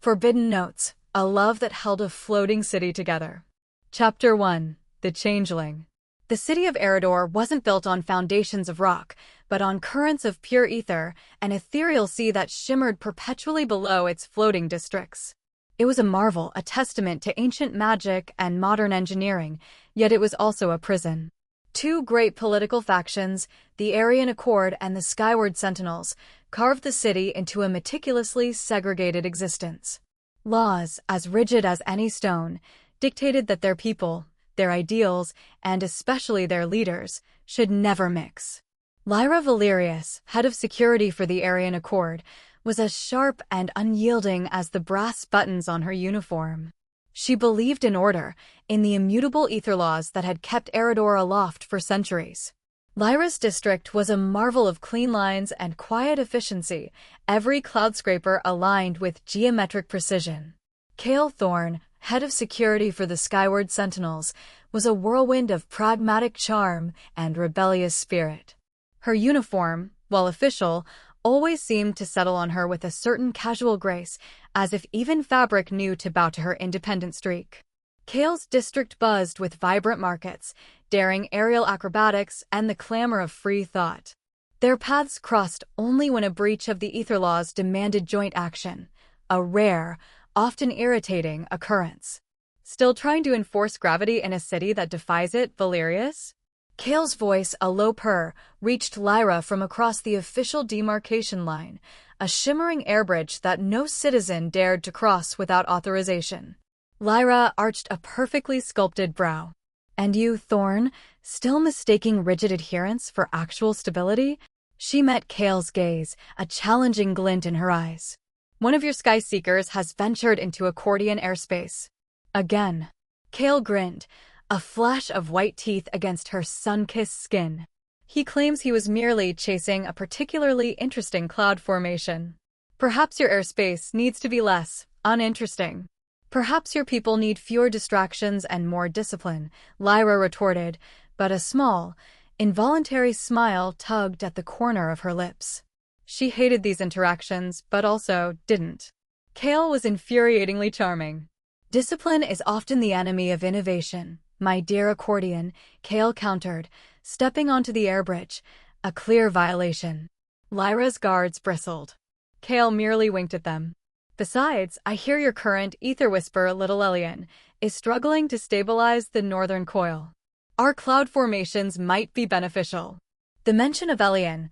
Forbidden Notes, a love that held a floating city together. Chapter 1. The Changeling. The city of Aeridor wasn't built on foundations of rock, but on currents of pure ether, an ethereal sea that shimmered perpetually below its floating districts. It was a marvel, a testament to ancient magic and modern engineering, yet it was also a prison. Two great political factions, the Aryan Accord and the Skyward Sentinels, carved the city into a meticulously segregated existence. Laws, as rigid as any stone, dictated that their people, their ideals, and especially their leaders, should never mix. Lyra Valerius, head of security for the Aryan Accord, was as sharp and unyielding as the brass buttons on her uniform. She believed in order, in the immutable ether laws that had kept Aeridor aloft for centuries. Lyra's district was a marvel of clean lines and quiet efficiency, every cloudscraper aligned with geometric precision. Cale Thorne, head of security for the Skyward Sentinels, was a whirlwind of pragmatic charm and rebellious spirit. Her uniform, while official, always seemed to settle on her with a certain casual grace, as if even fabric knew to bow to her independent streak. Cale's district buzzed with vibrant markets, daring aerial acrobatics, and the clamor of free thought. Their paths crossed only when a breach of the ether laws demanded joint action, a rare, often irritating occurrence. Still trying to enforce gravity in a city that defies it, Valerius? Cale's voice, a low purr, reached Lyra from across the official demarcation line, a shimmering airbridge that no citizen dared to cross without authorization. Lyra arched a perfectly sculpted brow. And you, Thorne, still mistaking rigid adherence for actual stability? She met Cale's gaze, a challenging glint in her eyes. One of your sky seekers has ventured into Accordion airspace. Again. Cale grinned, a flash of white teeth against her sun-kissed skin. He claims he was merely chasing a particularly interesting cloud formation. Perhaps your airspace needs to be less uninteresting. Perhaps your people need fewer distractions and more discipline, Lyra retorted, but a small, involuntary smile tugged at the corner of her lips. She hated these interactions, but also didn't. Cale was infuriatingly charming. Discipline is often the enemy of innovation, my dear Accordion, Cale countered, stepping onto the airbridge, a clear violation. Lyra's guards bristled. Cale merely winked at them. Besides, I hear your current ether whisper, Little Elian, is struggling to stabilize the northern coil. Our cloud formations might be beneficial. The mention of Elian,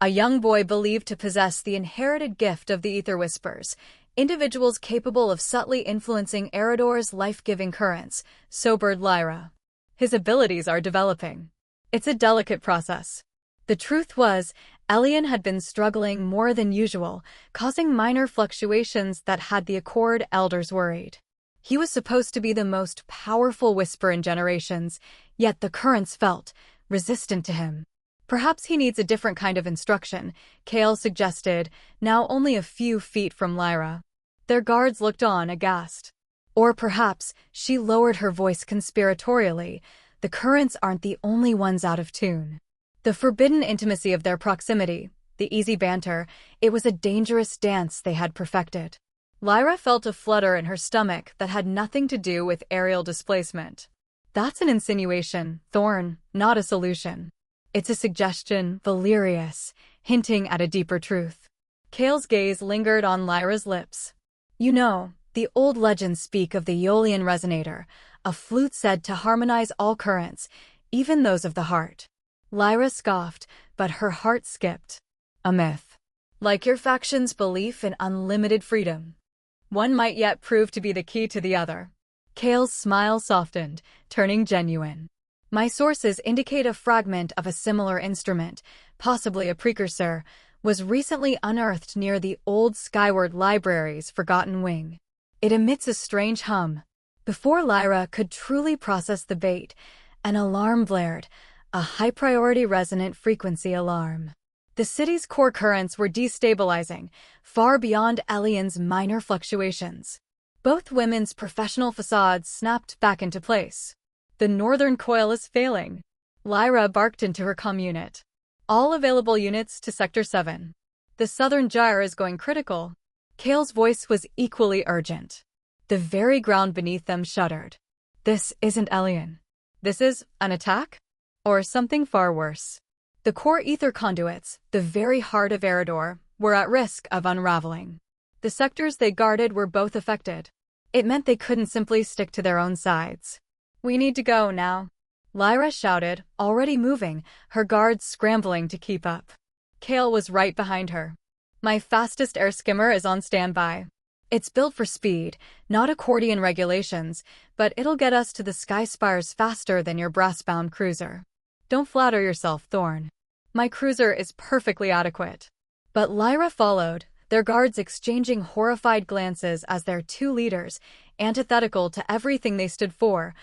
a young boy believed to possess the inherited gift of the ether whispers, individuals capable of subtly influencing Aeridor's life-giving currents, sobered Lyra. His abilities are developing. It's a delicate process. The truth was, Elian had been struggling more than usual, causing minor fluctuations that had the Accord elders worried. He was supposed to be the most powerful whisper in generations, yet the currents felt resistant to him. Perhaps he needs a different kind of instruction, Cale suggested, now only a few feet from Lyra. Their guards looked on, aghast. Or perhaps, she lowered her voice conspiratorially, the currents aren't the only ones out of tune. The forbidden intimacy of their proximity, the easy banter, it was a dangerous dance they had perfected. Lyra felt a flutter in her stomach that had nothing to do with aerial displacement. That's an insinuation, Thorne, not a solution. It's a suggestion, Valerius, hinting at a deeper truth. Cale's gaze lingered on Lyra's lips. You know, the old legends speak of the Aeolian resonator, a flute said to harmonize all currents, even those of the heart. Lyra scoffed, but her heart skipped. A myth. Like your faction's belief in unlimited freedom. One might yet prove to be the key to the other. Cale's smile softened, turning genuine. My sources indicate a fragment of a similar instrument, possibly a precursor, was recently unearthed near the old Skyward Library's Forgotten Wing. It emits a strange hum. Before Lyra could truly process the bait, an alarm blared, a high-priority resonant frequency alarm. The city's core currents were destabilizing, far beyond Elian's minor fluctuations. Both women's professional facades snapped back into place. The northern coil is failing. Lyra barked into her comm unit. All available units to Sector 7. The southern gyre is going critical. Kale's voice was equally urgent. The very ground beneath them shuddered. This isn't alien. This is an attack? Or something far worse. The core ether conduits, the very heart of Aeridor, were at risk of unraveling. The sectors they guarded were both affected. It meant they couldn't simply stick to their own sides. We need to go now, Lyra shouted, already moving, her guards scrambling to keep up. Kale was right behind her. My fastest air skimmer is on standby. It's built for speed, not accordion regulations, but it'll get us to the sky spires faster than your brass-bound cruiser. Don't flatter yourself, Thorn. My cruiser is perfectly adequate. But Lyra followed, their guards exchanging horrified glances as their two leaders, antithetical to everything they stood for,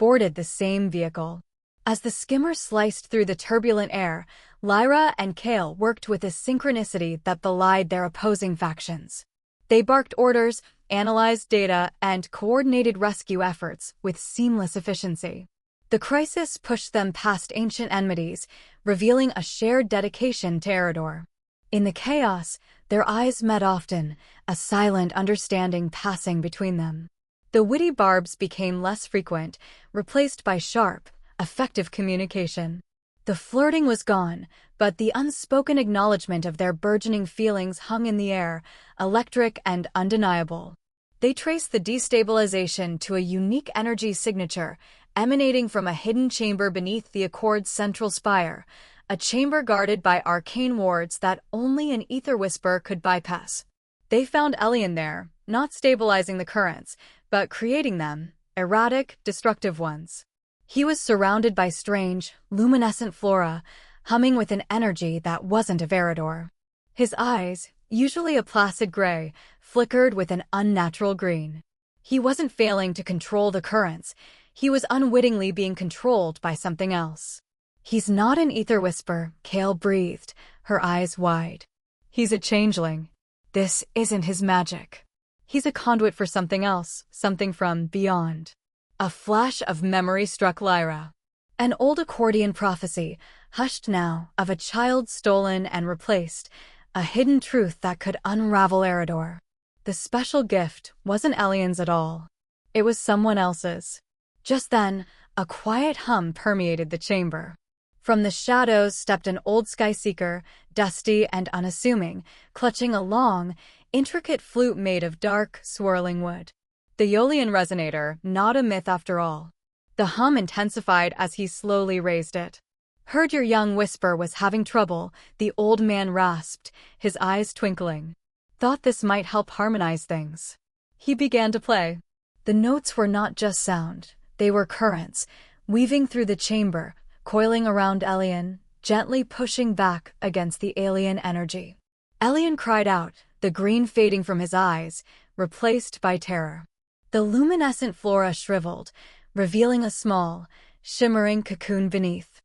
boarded the same vehicle. As the skimmer sliced through the turbulent air, Lyra and Kale worked with a synchronicity that belied their opposing factions. They barked orders, analyzed data, and coordinated rescue efforts with seamless efficiency. The crisis pushed them past ancient enmities, revealing a shared dedication to Aeridor. In the chaos, their eyes met often, a silent understanding passing between them. The witty barbs became less frequent, replaced by sharp, effective communication. The flirting was gone, but the unspoken acknowledgement of their burgeoning feelings hung in the air, electric and undeniable. They traced the destabilization to a unique energy signature, emanating from a hidden chamber beneath the Accord's central spire, a chamber guarded by arcane wards that only an ether whisper could bypass. They found Elian there, not stabilizing the currents, but creating them, erratic, destructive ones. He was surrounded by strange, luminescent flora, humming with an energy that wasn't of Aeridor. His eyes, usually a placid gray, flickered with an unnatural green. He wasn't failing to control the currents, he was unwittingly being controlled by something else. He's not an ether whisper, Kale breathed, her eyes wide. He's a changeling. This isn't his magic. He's a conduit for something else, something from beyond. A flash of memory struck Lyra. An old accordion prophecy, hushed now, of a child stolen and replaced, a hidden truth that could unravel Aeridor. The special gift wasn't Elian's at all. It was someone else's. Just then, a quiet hum permeated the chamber. From the shadows stepped an old sky-seeker, dusty and unassuming, clutching a long, intricate flute made of dark, swirling wood. The Aeolian resonator, not a myth after all. The hum intensified as he slowly raised it. Heard your young whisper was having trouble, the old man rasped, his eyes twinkling. Thought this might help harmonize things. He began to play. The notes were not just sound, they were currents, weaving through the chamber, coiling around Elian, gently pushing back against the alien energy. Elian cried out, the green fading from his eyes, replaced by terror. The luminescent flora shriveled, revealing a small, shimmering cocoon beneath.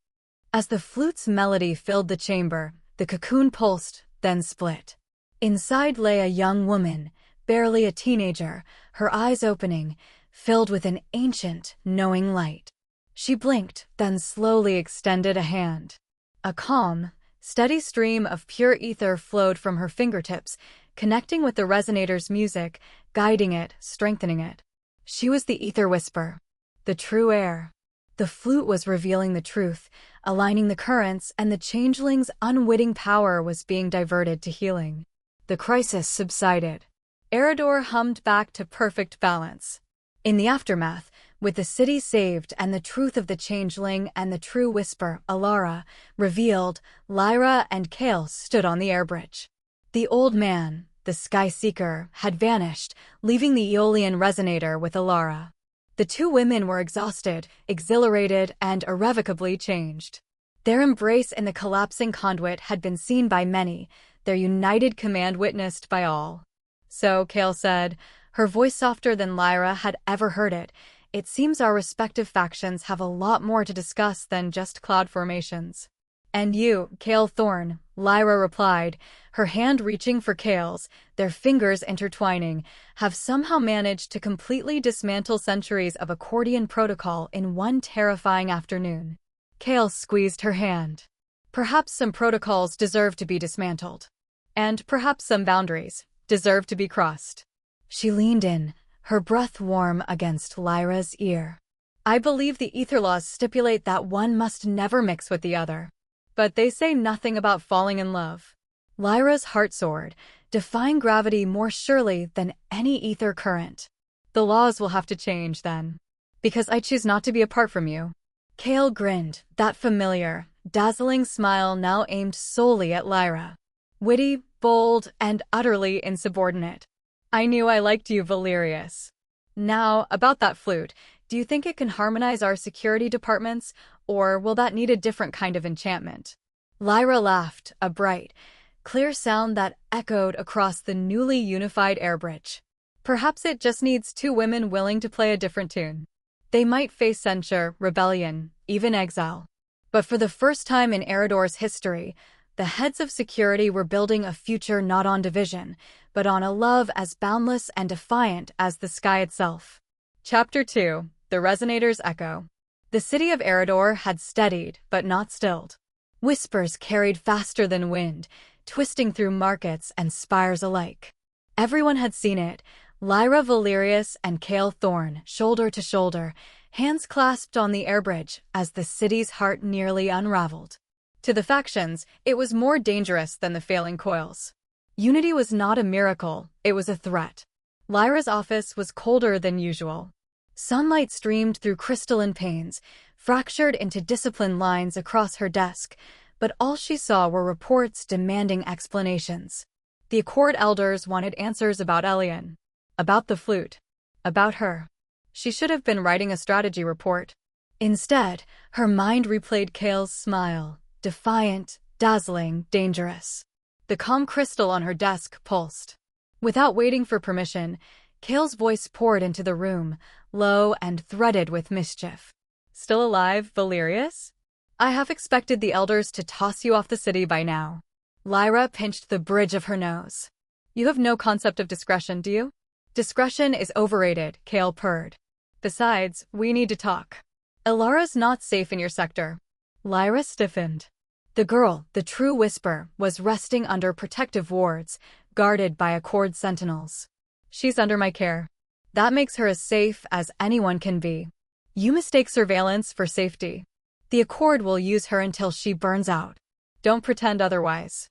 As the flute's melody filled the chamber, the cocoon pulsed, then split. Inside lay a young woman, barely a teenager, her eyes opening, filled with an ancient, knowing light. She blinked, then slowly extended a hand. A calm, steady stream of pure ether flowed from her fingertips, connecting with the resonator's music, guiding it, strengthening it. She was the ether whisper, the true heir. The flute was revealing the truth, aligning the currents, and the changeling's unwitting power was being diverted to healing. The crisis subsided. Aeridor hummed back to perfect balance. In the aftermath, with the city saved and the truth of the changeling and the true whisper, Alara, revealed, Lyra and Kale stood on the air bridge. The old man, the sky seeker, had vanished, leaving the Aeolian resonator with Alara. The two women were exhausted, exhilarated, and irrevocably changed. Their embrace in the collapsing conduit had been seen by many, their united command witnessed by all. So, Kale said, her voice softer than Lyra had ever heard it, it seems our respective factions have a lot more to discuss than just cloud formations. And you, Kale Thorn, Lyra replied, her hand reaching for Kale's, their fingers intertwining, have somehow managed to completely dismantle centuries of accordion protocol in one terrifying afternoon. Kale squeezed her hand. Perhaps some protocols deserve to be dismantled. And perhaps some boundaries, deserve to be crossed. She leaned in, her breath warm against Lyra's ear. I believe the ether laws stipulate that one must never mix with the other. But they say nothing about falling in love. Lyra's heart soared, defying gravity more surely than any ether current. The laws will have to change then. Because I choose not to be apart from you. Kale grinned, that familiar, dazzling smile now aimed solely at Lyra. Witty, bold, and utterly insubordinate. I knew I liked you, Valerius. Now, about that flute, do you think it can harmonize our security departments, or will that need a different kind of enchantment? Lyra laughed, a bright, clear sound that echoed across the newly unified air bridge. Perhaps it just needs two women willing to play a different tune. They might face censure, rebellion, even exile. But for the first time in Aeridor's history, the heads of security were building a future not on division, but on a love as boundless and defiant as the sky itself. Chapter 2: The Resonator's Echo. The city of Aeridor had steadied, but not stilled. Whispers carried faster than wind, twisting through markets and spires alike. Everyone had seen it, Lyra Valerius and Kale Thorne, shoulder to shoulder, hands clasped on the airbridge as the city's heart nearly unraveled. To the factions, it was more dangerous than the failing coils. Unity was not a miracle, it was a threat. Lyra's office was colder than usual. Sunlight streamed through crystalline panes, fractured into disciplined lines across her desk, but all she saw were reports demanding explanations. The Accord elders wanted answers about Elian, about the flute, about her. She should have been writing a strategy report. Instead, her mind replayed Kale's smile, defiant, dazzling, dangerous. The calm crystal on her desk pulsed. Without waiting for permission, Kale's voice poured into the room, low and threaded with mischief. Still alive, Valerius? I half expected the elders to toss you off the city by now. Lyra pinched the bridge of her nose. You have no concept of discretion, do you? Discretion is overrated, Kale purred. Besides, we need to talk. Ilara's not safe in your sector. Lyra stiffened. The girl, the true whisper, was resting under protective wards, guarded by Accord sentinels. She's under my care. That makes her as safe as anyone can be. You mistake surveillance for safety. The Accord will use her until she burns out. Don't pretend otherwise.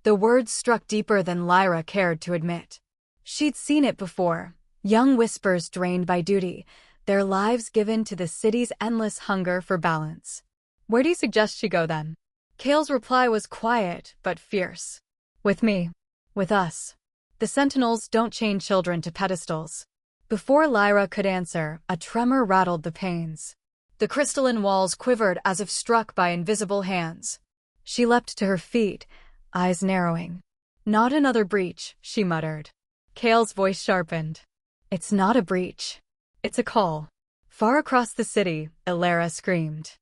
The words struck deeper than Lyra cared to admit. She'd seen it before, young whispers drained by duty, their lives given to the city's endless hunger for balance. Where do you suggest she go then? Kale's reply was quiet but fierce. With me. With us. The sentinels don't chain children to pedestals. Before Lyra could answer, a tremor rattled the panes. The crystalline walls quivered as if struck by invisible hands. She leapt to her feet, eyes narrowing. Not another breach, she muttered. Kale's voice sharpened. It's not a breach. It's a call. Far across the city, Ilara screamed.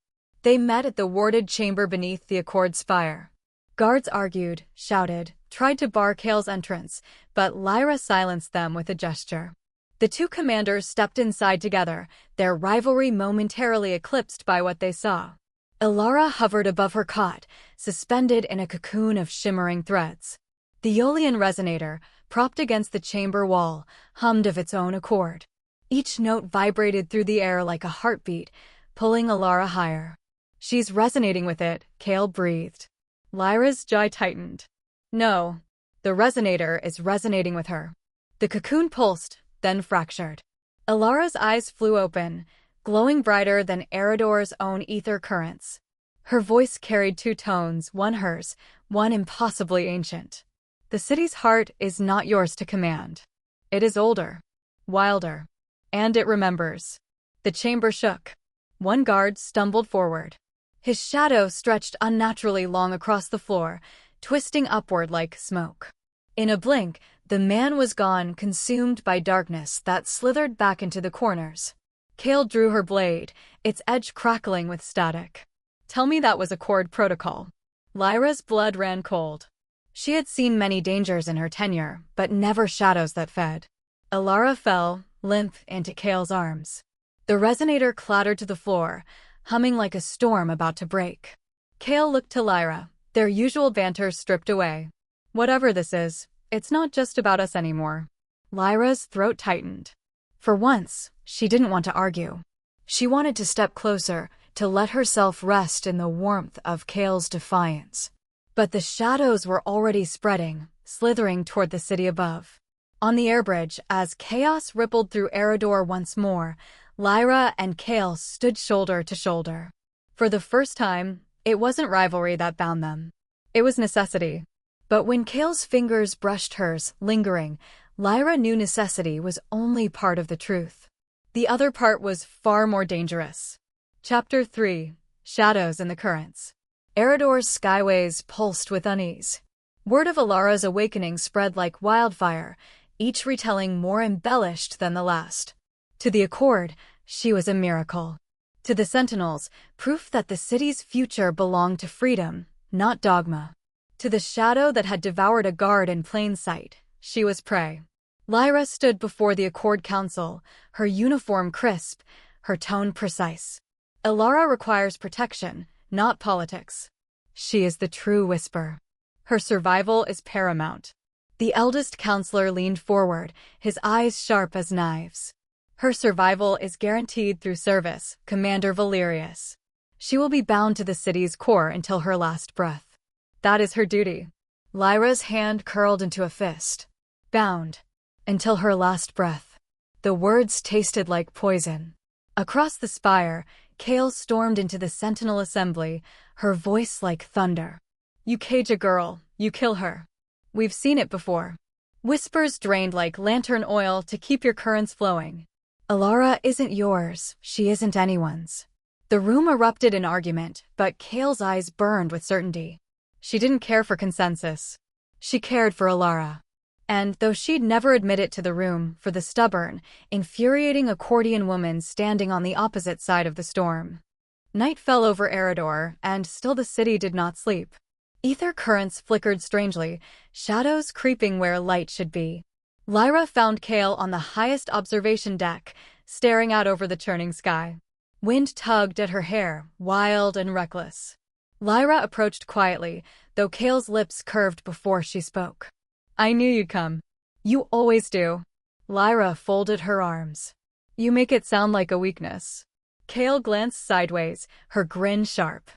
They met at the warded chamber beneath the Accord spire. Guards argued, shouted, tried to bar Kale's entrance, but Lyra silenced them with a gesture. The two commanders stepped inside together, their rivalry momentarily eclipsed by what they saw. Ilara hovered above her cot, suspended in a cocoon of shimmering threads. The Aeolian resonator, propped against the chamber wall, hummed of its own accord. Each note vibrated through the air like a heartbeat, pulling Ilara higher. She's resonating with it, Kale breathed. Lyra's jaw tightened. No, the resonator is resonating with her. The cocoon pulsed, then fractured. Ilara's eyes flew open, glowing brighter than Aeridor's own ether currents. Her voice carried two tones, one hers, one impossibly ancient. The city's heart is not yours to command. It is older, wilder, and it remembers. The chamber shook. One guard stumbled forward. His shadow stretched unnaturally long across the floor, twisting upward like smoke. In a blink, the man was gone, consumed by darkness that slithered back into the corners. Kale drew her blade, its edge crackling with static. Tell me that was Accord protocol. Lyra's blood ran cold. She had seen many dangers in her tenure, but never shadows that fed. Ilara fell, limp, into Kale's arms. The resonator clattered to the floor, humming like a storm about to break. Kale looked to Lyra, their usual banter stripped away. Whatever this is, It's not just about us anymore. Lyra's throat tightened. For once, she didn't want to argue. She wanted to step closer, to let herself rest in the warmth of Kale's defiance. But the shadows were already spreading, slithering toward the city above. On the airbridge, as chaos rippled through Aeridor once more, Lyra and Kale stood shoulder to shoulder. For the first time, it wasn't rivalry that bound them. It was necessity. But when Kale's fingers brushed hers, lingering, Lyra knew necessity was only part of the truth. The other part was far more dangerous. Chapter 3: Shadows in the Currents. Aeridor's skyways pulsed with unease. Word of Alara's awakening spread like wildfire, each retelling more embellished than the last. To the Accord, she was a miracle. To the Sentinels, proof that the city's future belonged to freedom, not dogma. To the shadow that had devoured a guard in plain sight, she was prey. Lyra stood before the Accord Council, her uniform crisp, her tone precise. Alara requires protection, not politics. She is the true whisper. Her survival is paramount. The eldest counselor leaned forward, his eyes sharp as knives. Her survival is guaranteed through service, Commander Valerius. She will be bound to the city's core until her last breath. That is her duty. Lyra's hand curled into a fist. Bound. Until her last breath. The words tasted like poison. Across the spire, Kale stormed into the Sentinel Assembly, her voice like thunder. You cage a girl, you kill her. We've seen it before. Whispers drained like lantern oil to keep your currents flowing. Alara isn't yours, she isn't anyone's. The room erupted in argument, but Kale's eyes burned with certainty. She didn't care for consensus. She cared for Alara. And, though she'd never admit it to the room, for the stubborn, infuriating Accordian woman standing on the opposite side of the storm. Night fell over Aeridor, and still the city did not sleep. Ether currents flickered strangely, shadows creeping where light should be. Lyra found Kale on the highest observation deck, staring out over the churning sky. Wind tugged at her hair, wild and reckless. Lyra approached quietly, though Kale's lips curved before she spoke. I knew you'd come. You always do. Lyra folded her arms. You make it sound like a weakness. Kale glanced sideways, her grin sharp.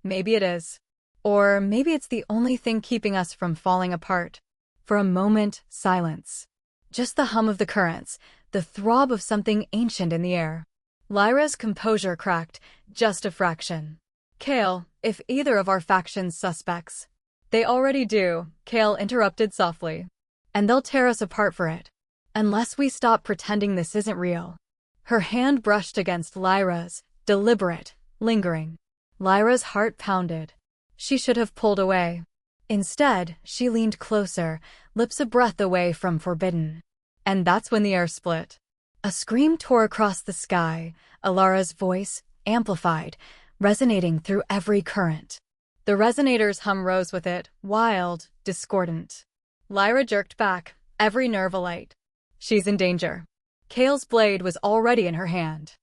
Maybe it is. Or maybe it's the only thing keeping us from falling apart. For a moment, silence. Just the hum of the currents, the throb of something ancient in the air. Lyra's composure cracked, just a fraction. Kale, if either of our factions suspects. They already do, Kale interrupted softly. And they'll tear us apart for it. Unless we stop pretending this isn't real. Her hand brushed against Lyra's, deliberate, lingering. Lyra's heart pounded. She should have pulled away. Instead, she leaned closer, lips a breath away from forbidden. And that's when the air split. A scream tore across the sky, Alara's voice, amplified, resonating through every current. The resonator's hum rose with it, wild, discordant. Lyra jerked back, every nerve alight. She's in danger. Kale's blade was already in her hand.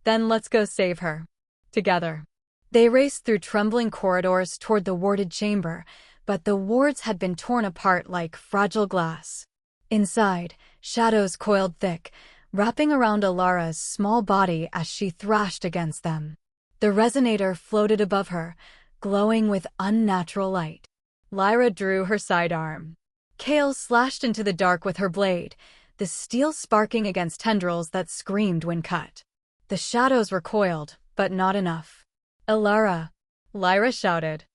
Then let's go save her. Together. They raced through trembling corridors toward the warded chamber, but the wards had been torn apart like fragile glass. Inside, shadows coiled thick, wrapping around Alara's small body as she thrashed against them. The resonator floated above her, glowing with unnatural light. Lyra drew her sidearm. Kale slashed into the dark with her blade, the steel sparking against tendrils that screamed when cut. The shadows recoiled, but not enough. Alara! Lyra shouted.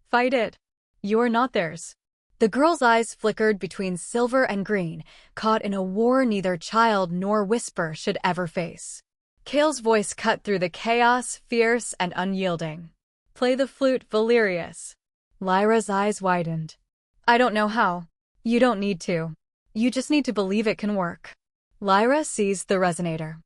Fight it! You're not theirs. The girl's eyes flickered between silver and green, caught in a war neither child nor whisper should ever face. Kale's voice cut through the chaos, fierce and unyielding. Play the flute, Valerius. Lyra's eyes widened. I don't know how. You don't need to. You just need to believe it can work. Lyra seized the resonator.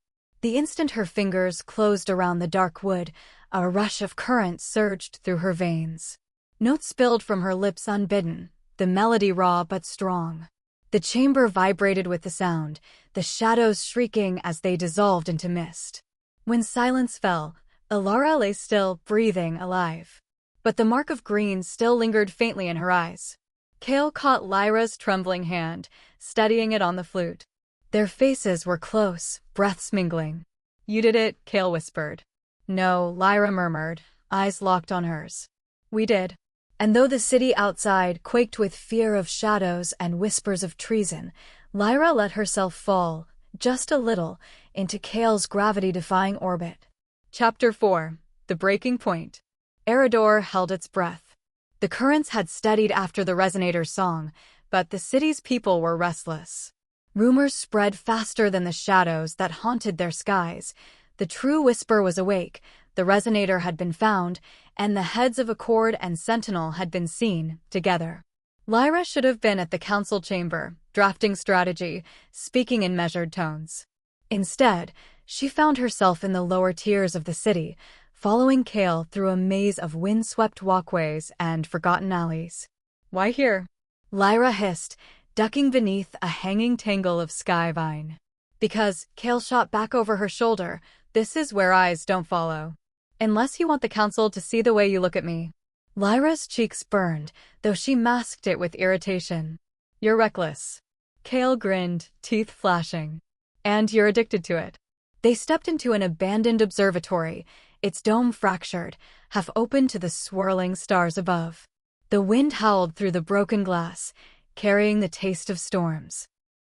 The instant her fingers closed around the dark wood, a rush of current surged through her veins. Notes spilled from her lips unbidden, the melody raw but strong. The chamber vibrated with the sound, the shadows shrieking as they dissolved into mist. When silence fell, Alara lay still, breathing, alive. But the mark of green still lingered faintly in her eyes. Kale caught Lyra's trembling hand, steadying it on the flute. Their faces were close, breaths mingling. "You did it," Kale whispered. "No," Lyra murmured, eyes locked on hers. "We did." And though the city outside quaked with fear of shadows and whispers of treason, Lyra let herself fall, just a little, into Kale's gravity-defying orbit. Chapter 4. The Breaking Point. Aeridor held its breath. The currents had steadied after the resonator's song, but the city's people were restless. Rumors spread faster than the shadows that haunted their skies. The true whisper was awake, the resonator had been found, and the heads of Accord and Sentinel had been seen, together. Lyra should have been at the council chamber, drafting strategy, speaking in measured tones. Instead, she found herself in the lower tiers of the city, following Kale through a maze of wind-swept walkways and forgotten alleys. "Why here?" Lyra hissed, ducking beneath a hanging tangle of sky vine. "Because," Kale shot back over her shoulder, "this is where eyes don't follow. Unless you want the council to see the way you look at me." Lyra's cheeks burned, though she masked it with irritation. "You're reckless." Kale grinned, teeth flashing. "And you're addicted to it." They stepped into an abandoned observatory, its dome fractured, half open to the swirling stars above. The wind howled through the broken glass, carrying the taste of storms.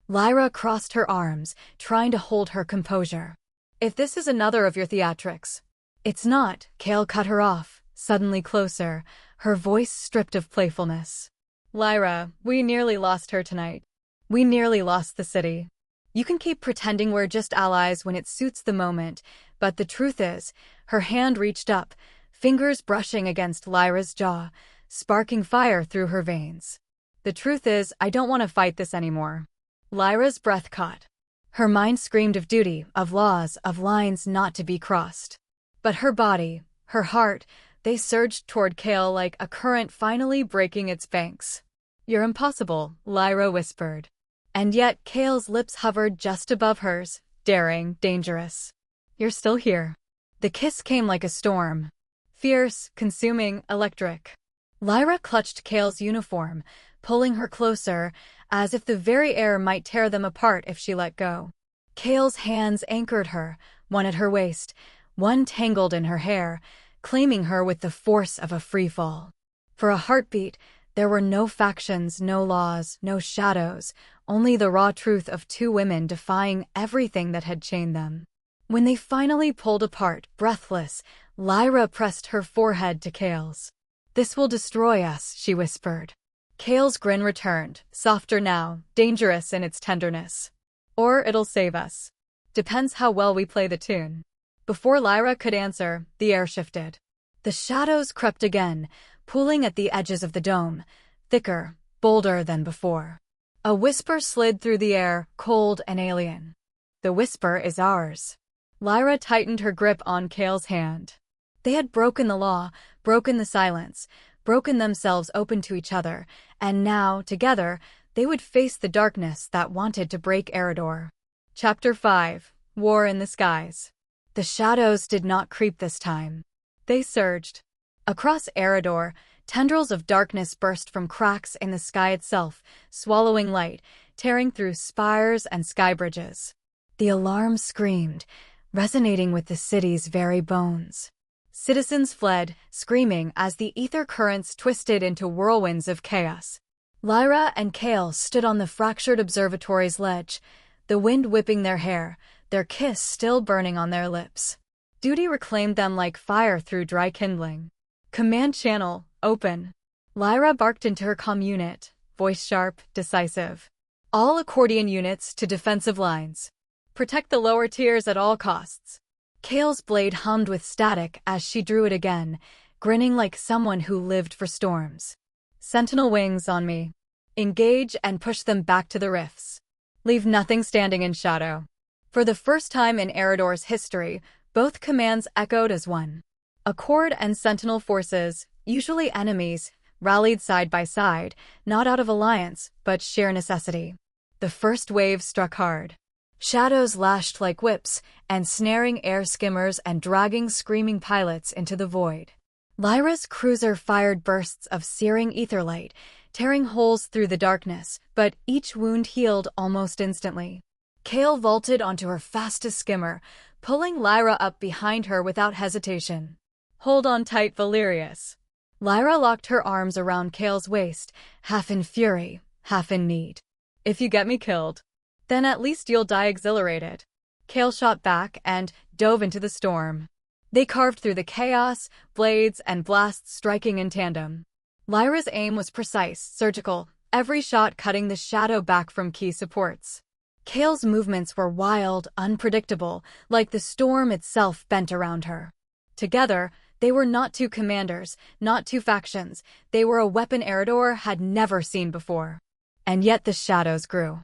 Lyra crossed her arms, trying to hold her composure. "If this is another of your theatrics." "It's not," Kale cut her off, suddenly closer, her voice stripped of playfulness. "Lyra, we nearly lost her tonight. We nearly lost the city. You can keep pretending we're just allies when it suits the moment, but the truth is," her hand reached up, fingers brushing against Lyra's jaw, sparking fire through her veins. "The truth is, I don't want to fight this anymore." Lyra's breath caught. Her mind screamed of duty, of laws, of lines not to be crossed. But her body, her heart, they surged toward Kale like a current finally breaking its banks. "You're impossible," Lyra whispered. And yet Kale's lips hovered just above hers, daring, dangerous. "You're still here." The kiss came like a storm. Fierce, consuming, electric. Lyra clutched Kale's uniform, pulling her closer, as if the very air might tear them apart if she let go. Kale's hands anchored her, one at her waist, one tangled in her hair, claiming her with the force of a freefall. For a heartbeat, there were no factions, no laws, no shadows, only the raw truth of two women defying everything that had chained them. When they finally pulled apart, breathless, Lyra pressed her forehead to Kale's. "This will destroy us," she whispered. Kale's grin returned, softer now, dangerous in its tenderness. "Or it'll save us. Depends how well we play the tune." Before Lyra could answer, the air shifted. The shadows crept again, pooling at the edges of the dome, thicker, bolder than before. A whisper slid through the air, cold and alien. "The whisper is ours." Lyra tightened her grip on Kale's hand. They had broken the law, broken the silence, broken themselves open to each other, and now, together, they would face the darkness that wanted to break Aeridor. Chapter 5. War in the Skies. The shadows did not creep this time. They surged. Across Aeridor, tendrils of darkness burst from cracks in the sky itself, swallowing light, tearing through spires and sky bridges. The alarm screamed, resonating with the city's very bones. Citizens fled, screaming as the ether currents twisted into whirlwinds of chaos. Lyra and Kale stood on the fractured observatory's ledge, the wind whipping their hair, their kiss still burning on their lips. Duty reclaimed them like fire through dry kindling. "Command channel, open." Lyra barked into her comm unit, voice sharp, decisive. "All accordion units to defensive lines. Protect the lower tiers at all costs." Kale's blade hummed with static as she drew it again, grinning like someone who lived for storms. "Sentinel wings on me. Engage and push them back to the rifts. Leave nothing standing in shadow." For the first time in Aeridor's history, both commands echoed as one. Accord and Sentinel forces, usually enemies, rallied side by side, not out of alliance, but sheer necessity. The first wave struck hard. Shadows lashed like whips, ensnaring air skimmers and dragging screaming pilots into the void. Lyra's cruiser fired bursts of searing ether light, tearing holes through the darkness, but each wound healed almost instantly. Kale vaulted onto her fastest skimmer, pulling Lyra up behind her without hesitation. "Hold on tight, Valerius." Lyra locked her arms around Kale's waist, half in fury, half in need. "If you get me killed, then at least you'll die exhilarated." Kale shot back and dove into the storm. They carved through the chaos, blades and blasts striking in tandem. Lyra's aim was precise, surgical, every shot cutting the shadow back from key supports. Kale's movements were wild, unpredictable, like the storm itself bent around her. Together, they were not two commanders, not two factions. They were a weapon Aeridor had never seen before. And yet the shadows grew.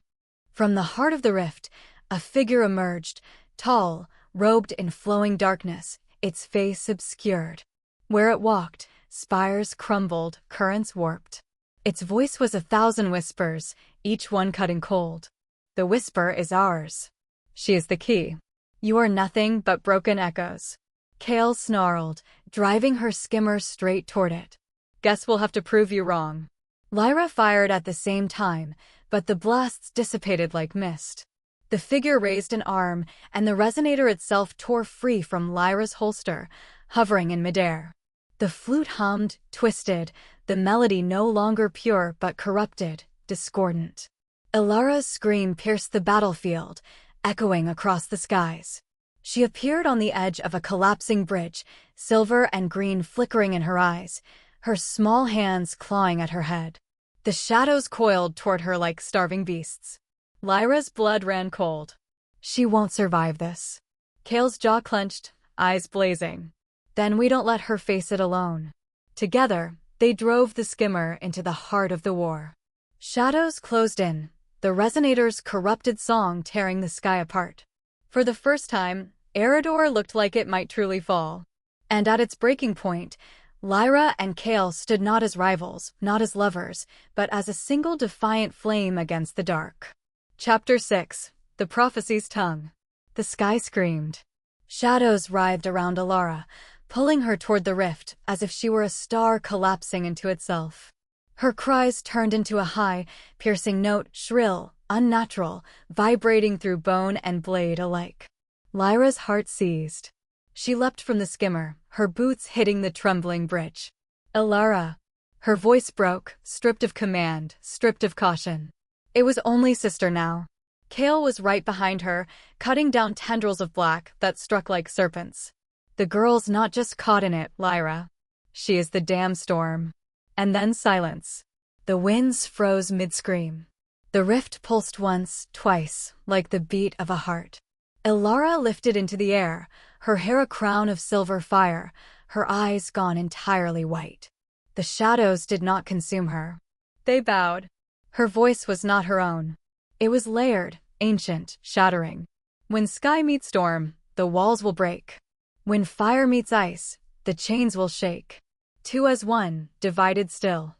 From the heart of the rift, a figure emerged, tall, robed in flowing darkness, its face obscured. Where it walked, spires crumbled, currents warped. Its voice was 1,000 whispers, each one cutting cold. "The whisper is ours. She is the key. You are nothing but broken echoes." Kale snarled, driving her skimmer straight toward it. "Guess we'll have to prove you wrong." Lyra fired at the same time, but the blasts dissipated like mist. The figure raised an arm, and the resonator itself tore free from Lyra's holster, hovering in midair. The flute hummed, twisted, the melody no longer pure but corrupted, discordant. Ilara's scream pierced the battlefield, echoing across the skies. She appeared on the edge of a collapsing bridge, silver and green flickering in her eyes, her small hands clawing at her head. The shadows coiled toward her like starving beasts. Lyra's blood ran cold. She won't survive this. Kale's jaw clenched, eyes blazing. Then we don't let her face it alone. Together, they drove the skimmer into the heart of the war. Shadows closed in, the resonator's corrupted song tearing the sky apart. For the first time, Aeridor looked like it might truly fall. And at its breaking point, Lyra and Kale stood not as rivals, not as lovers, but as a single defiant flame against the dark. Chapter 6. The Prophecy's Tongue. The sky screamed. Shadows writhed around Ilara, pulling her toward the rift as if she were a star collapsing into itself. Her cries turned into a high, piercing note, shrill, unnatural, vibrating through bone and blade alike. Lyra's heart seized. She leapt from the skimmer, her boots hitting the trembling bridge. "Ilara." Her voice broke, stripped of command, stripped of caution. It was only sister now. Kale was right behind her, cutting down tendrils of black that struck like serpents. "The girl's not just caught in it, Lyra. She is the damn storm." And then silence. The winds froze mid-scream. The rift pulsed once, twice, like the beat of a heart. Ilara lifted into the air, her hair a crown of silver fire, her eyes gone entirely white. The shadows did not consume her. They bowed. Her voice was not her own. It was layered, ancient, shattering. "When sky meets storm, the walls will break. When fire meets ice, the chains will shake. Two as one, divided still,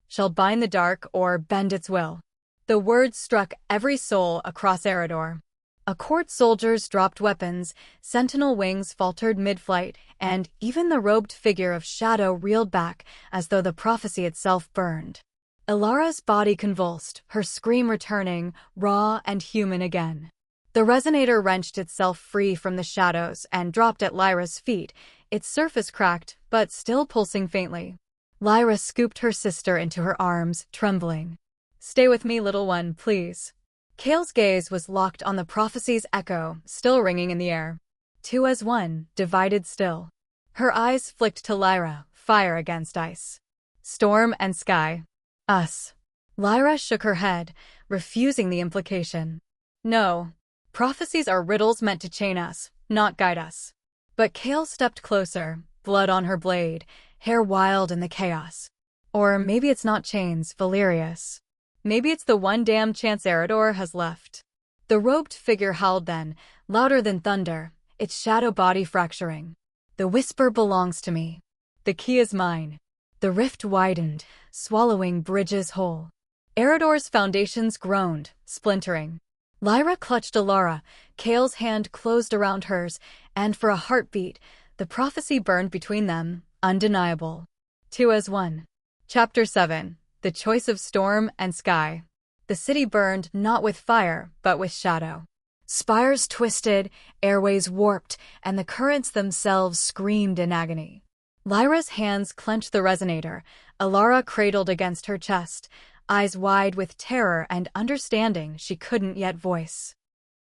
shall bind the dark or bend its will." The words struck every soul across Aeridor. Accord soldiers dropped weapons, sentinel wings faltered mid-flight, and even the robed figure of Shadow reeled back as though the prophecy itself burned. Ilara's body convulsed, her scream returning, raw and human again. The resonator wrenched itself free from the shadows and dropped at Lyra's feet, its surface cracked, but still pulsing faintly. Lyra scooped her sister into her arms, trembling. "Stay with me, little one, please." Kale's gaze was locked on the prophecy's echo, still ringing in the air. Two as one, divided still. Her eyes flicked to Lyra, fire against ice. "Storm and sky. Us." Lyra shook her head, refusing the implication. "No. Prophecies are riddles meant to chain us, not guide us." But Kale stepped closer, blood on her blade, hair wild in the chaos. "Or maybe it's not chains, Valerius. Maybe it's the one damn chance Aeridor has left." The robed figure howled then, louder than thunder, its shadow body fracturing. "The whisper belongs to me. The key is mine." The rift widened, swallowing bridges whole. Aeridor's foundations groaned, splintering. Lyra clutched Ilara, Kale's hand closed around hers, and for a heartbeat, the prophecy burned between them, undeniable. Two as one. Chapter 7. The choice of storm and sky. The city burned not with fire, but with shadow. Spires twisted, airways warped, and the currents themselves screamed in agony. Lyra's hands clenched the resonator, Alara cradled against her chest, eyes wide with terror and understanding she couldn't yet voice.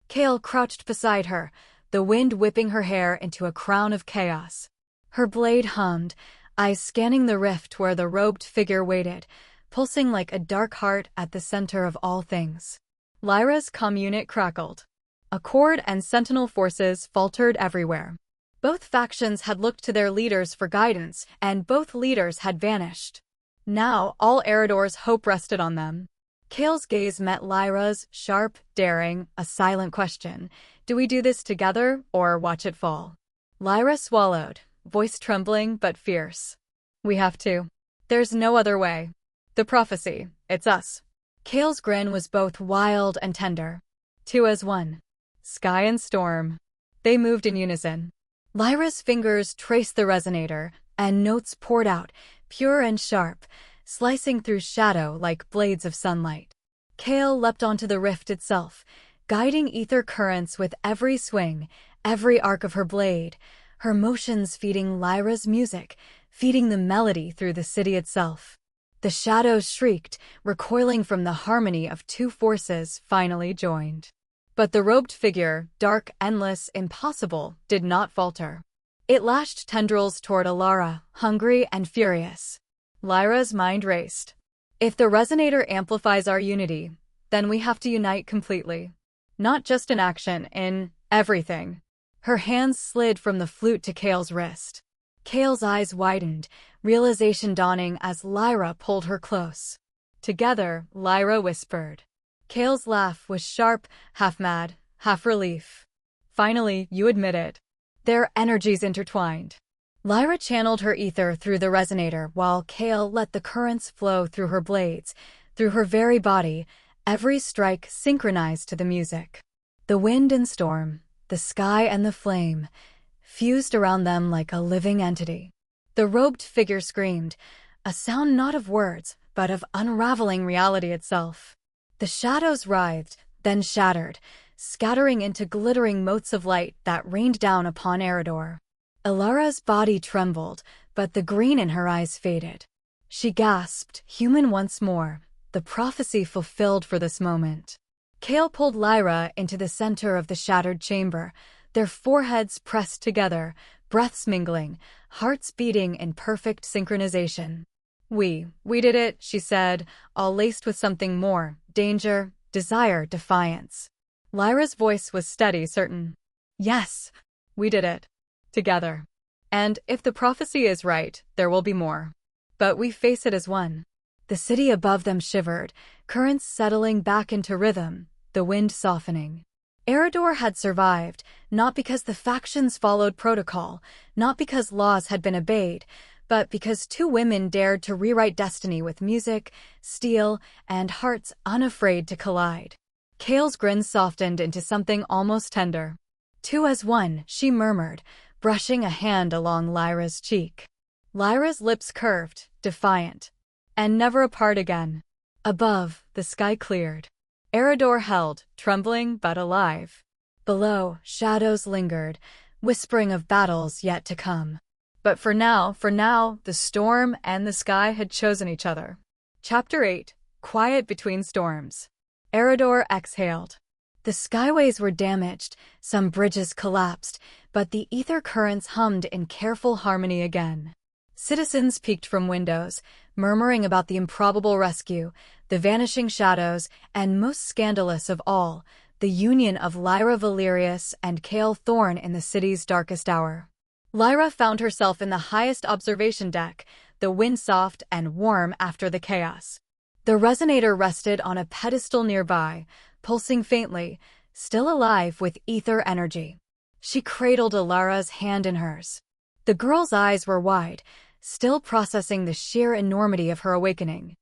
Kale crouched beside her, the wind whipping her hair into a crown of chaos. Her blade hummed, eyes scanning the rift where the robed figure waited, pulsing like a dark heart at the center of all things. Lyra's comm unit crackled. Accord and Sentinel forces faltered everywhere. Both factions had looked to their leaders for guidance, and both leaders had vanished. Now, all Aeridor's hope rested on them. Kale's gaze met Lyra's, sharp, daring, a silent question. Do we do this together, or watch it fall? Lyra swallowed, voice trembling but fierce. We have to. There's no other way. The prophecy, it's us. Kale's grin was both wild and tender. Two as one. Sky and storm. They moved in unison. Lyra's fingers traced the resonator, and notes poured out, pure and sharp, slicing through shadow like blades of sunlight. Kale leapt onto the rift itself, guiding ether currents with every swing, every arc of her blade, her motions feeding Lyra's music, feeding the melody through the city itself. The shadows shrieked, recoiling from the harmony of two forces finally joined. But the robed figure, dark, endless, impossible, did not falter. It lashed tendrils toward Alara, hungry and furious. Lyra's mind raced. If the resonator amplifies our unity, then we have to unite completely. Not just in action, in everything. Her hands slid from the flute to Kale's wrist. Kale's eyes widened, realization dawning as Lyra pulled her close. Together, Lyra whispered. Kale's laugh was sharp, half mad, half relief. Finally, you admit it. Their energies intertwined. Lyra channeled her ether through the resonator while Kale let the currents flow through her blades, through her very body, every strike synchronized to the music. The wind and storm, the sky and the flame, fused around them like a living entity. The robed figure screamed, a sound not of words, but of unraveling reality itself. The shadows writhed, then shattered, scattering into glittering motes of light that rained down upon Aeridor. Alara's body trembled, but the green in her eyes faded. She gasped, human once more, the prophecy fulfilled for this moment. Kale pulled Lyra into the center of the shattered chamber, their foreheads pressed together, breaths mingling, hearts beating in perfect synchronization. We did it, she said, all laced with something more, danger, desire, defiance. Lyra's voice was steady, certain. Yes, we did it. Together. And if the prophecy is right, there will be more. But we face it as one. The city above them shivered, currents settling back into rhythm, the wind softening. Aeridor had survived, not because the factions followed protocol, not because laws had been obeyed, but because two women dared to rewrite destiny with music, steel, and hearts unafraid to collide. Kale's grin softened into something almost tender. Two as one, she murmured, brushing a hand along Lyra's cheek. Lyra's lips curved, defiant. And never apart again. Above, the sky cleared. Aeridor held, trembling but alive. Below, shadows lingered, whispering of battles yet to come. But for now, the storm and the sky had chosen each other. Chapter 8. Quiet Between Storms. Aeridor exhaled. The skyways were damaged, some bridges collapsed, but the ether currents hummed in careful harmony again. Citizens peeked from windows, murmuring about the improbable rescue, the vanishing shadows, and most scandalous of all, the union of Lyra Valerius and Kale Thorne in the city's darkest hour. Lyra found herself in the highest observation deck, the wind soft and warm after the chaos. The resonator rested on a pedestal nearby, pulsing faintly, still alive with ether energy. She cradled Alara's hand in hers. The girl's eyes were wide, still processing the sheer enormity of her awakening.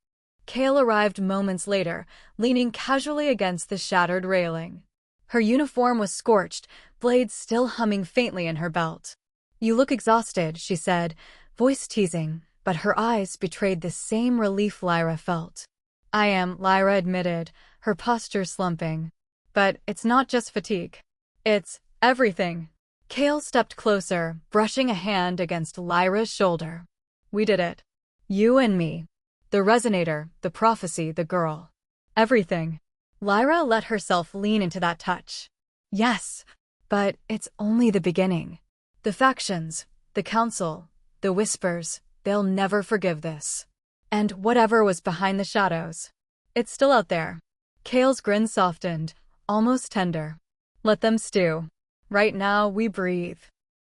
Kale arrived moments later, leaning casually against the shattered railing. Her uniform was scorched, blades still humming faintly in her belt. You look exhausted, she said, voice teasing, but her eyes betrayed the same relief Lyra felt. I am, Lyra admitted, her posture slumping. But it's not just fatigue. It's everything. Kale stepped closer, brushing a hand against Lyra's shoulder. We did it. You and me. The resonator, the prophecy, the girl. Everything. Lyra let herself lean into that touch. Yes, but it's only the beginning. The factions, the council, the whispers, they'll never forgive this. And whatever was behind the shadows, it's still out there. Kale's grin softened, almost tender. Let them stew. Right now, we breathe.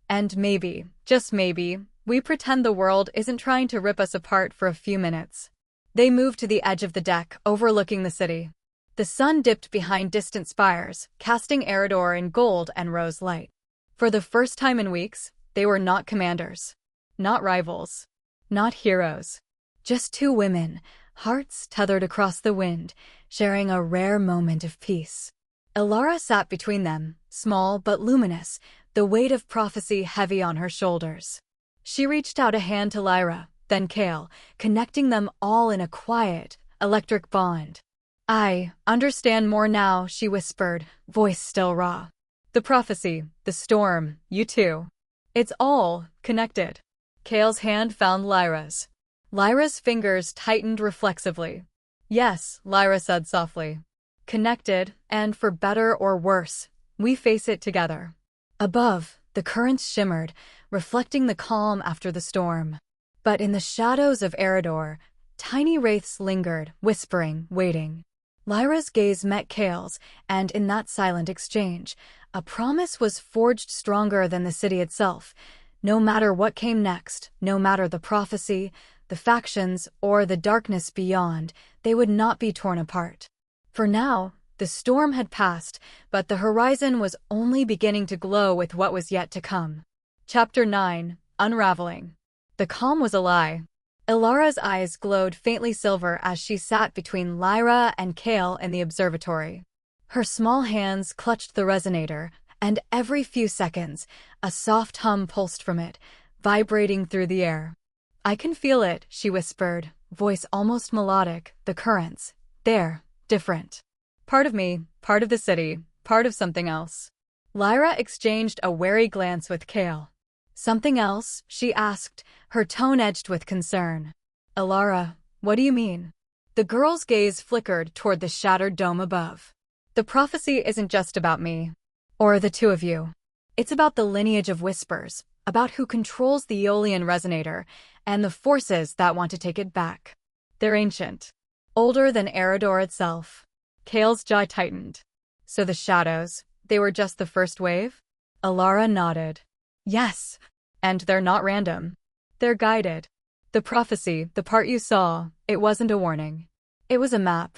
And maybe, just maybe, we pretend the world isn't trying to rip us apart for a few minutes. They moved to the edge of the deck, overlooking the city. The sun dipped behind distant spires, casting Aeridor in gold and rose light. For the first time in weeks, they were not commanders. Not rivals. Not heroes. Just two women, hearts tethered across the wind, sharing a rare moment of peace. Elara sat between them, small but luminous, the weight of prophecy heavy on her shoulders. She reached out a hand to Lyra, then Kale, connecting them all in a quiet, electric bond. I understand more now, she whispered, voice still raw. The prophecy, the storm, you too. It's all connected. Kale's hand found Lyra's. Lyra's fingers tightened reflexively. Yes, Lyra said softly. Connected, and for better or worse, we face it together. Above, the currents shimmered, reflecting the calm after the storm. But in the shadows of Aeridor, tiny wraiths lingered, whispering, waiting. Lyra's gaze met Kale's, and in that silent exchange, a promise was forged stronger than the city itself. No matter what came next, no matter the prophecy, the factions, or the darkness beyond, they would not be torn apart. For now, the storm had passed, but the horizon was only beginning to glow with what was yet to come. Chapter 9, Unraveling. The calm was a lie. Elara's eyes glowed faintly silver as she sat between Lyra and Kale in the observatory. Her small hands clutched the resonator, and every few seconds, a soft hum pulsed from it, vibrating through the air. I can feel it, she whispered, voice almost melodic, the currents. They're different. Part of me, part of the city, part of something else. Lyra exchanged a wary glance with Kale. Something else? She asked, her tone edged with concern. Elara, what do you mean? The girl's gaze flickered toward the shattered dome above. The prophecy isn't just about me. Or the two of you. It's about the lineage of whispers, about who controls the Aeolian resonator, and the forces that want to take it back. They're ancient. Older than Aeridor itself. Kale's jaw tightened. So the shadows, they were just the first wave? Elara nodded. Yes. And they're not random. They're guided. The prophecy, the part you saw, it wasn't a warning. It was a map.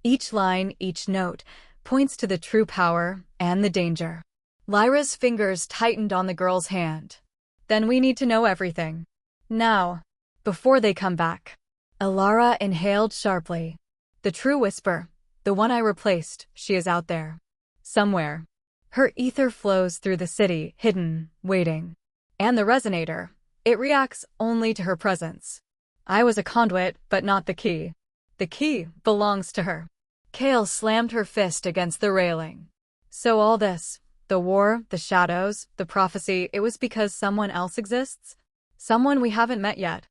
Each line, each note, points to the true power and the danger. Lyra's fingers tightened on the girl's hand. Then we need to know everything. Now. Before they come back. Elara inhaled sharply. The true whisper, the one I replaced, she is out there. Somewhere. Her ether flows through the city, hidden, waiting. And the resonator, it reacts only to her presence. I was a conduit, but not the key. The key belongs to her. Kale slammed her fist against the railing. So all this, the war, the shadows, the prophecy, it was because someone else exists? Someone we haven't met yet.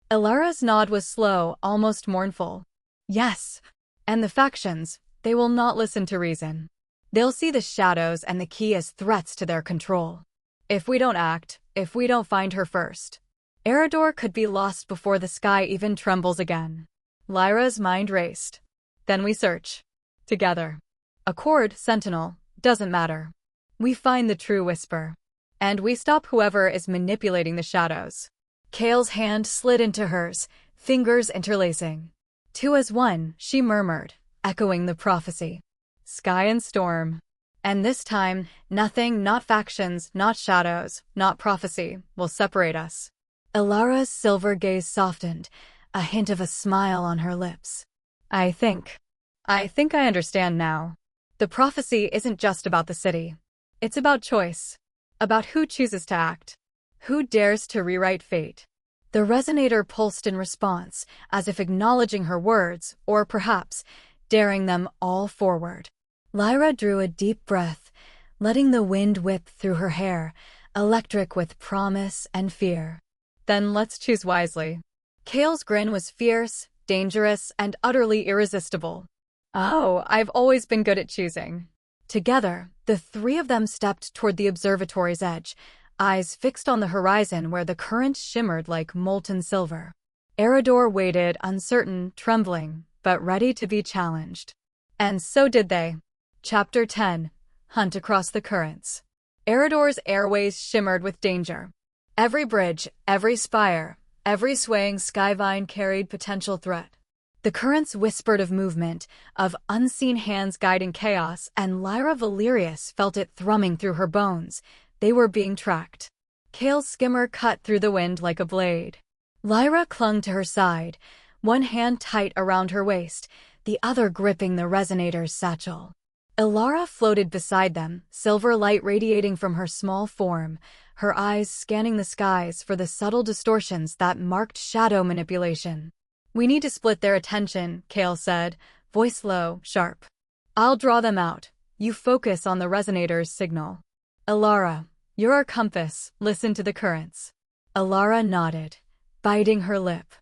Elara's nod was slow, almost mournful. Yes. And the factions, they will not listen to reason. They'll see the shadows and the key as threats to their control. If we don't act, if we don't find her first, Aeridor could be lost before the sky even trembles again. Lyra's mind raced. Then we search. Together. Accord, Sentinel, doesn't matter. We find the true whisper. And we stop whoever is manipulating the shadows. Kale's hand slid into hers, fingers interlacing. Two as one, she murmured, echoing the prophecy. Sky and storm. And this time, nothing, not factions, not shadows, not prophecy, will separate us. Elara's silver gaze softened, a hint of a smile on her lips. I think I understand now. The prophecy isn't just about the city. It's about choice. About who chooses to act. Who dares to rewrite fate. The resonator pulsed in response, as if acknowledging her words, or perhaps daring them all forward. Lyra drew a deep breath, letting the wind whip through her hair, electric with promise and fear. Then let's choose wisely. Kale's grin was fierce, dangerous, and utterly irresistible. Oh, I've always been good at choosing. Together, the three of them stepped toward the observatory's edge, eyes fixed on the horizon where the current shimmered like molten silver. Aeridor waited, uncertain, trembling, but ready to be challenged. And so did they. Chapter 10. Hunt Across the Currents. Aeridor's airways shimmered with danger. Every bridge, every spire, every swaying skyvine carried potential threat. The currents whispered of movement, of unseen hands guiding chaos, and Lyra Valerius felt it thrumming through her bones. They were being tracked. Kale's skimmer cut through the wind like a blade. Lyra clung to her side, one hand tight around her waist, the other gripping the resonator's satchel. Ilara floated beside them, silver light radiating from her small form, her eyes scanning the skies for the subtle distortions that marked shadow manipulation. "We need to split their attention," Kale said, voice low, sharp. "I'll draw them out. You focus on the resonator's signal. Ilara, you're our compass, listen to the currents." Ilara nodded, biting her lip.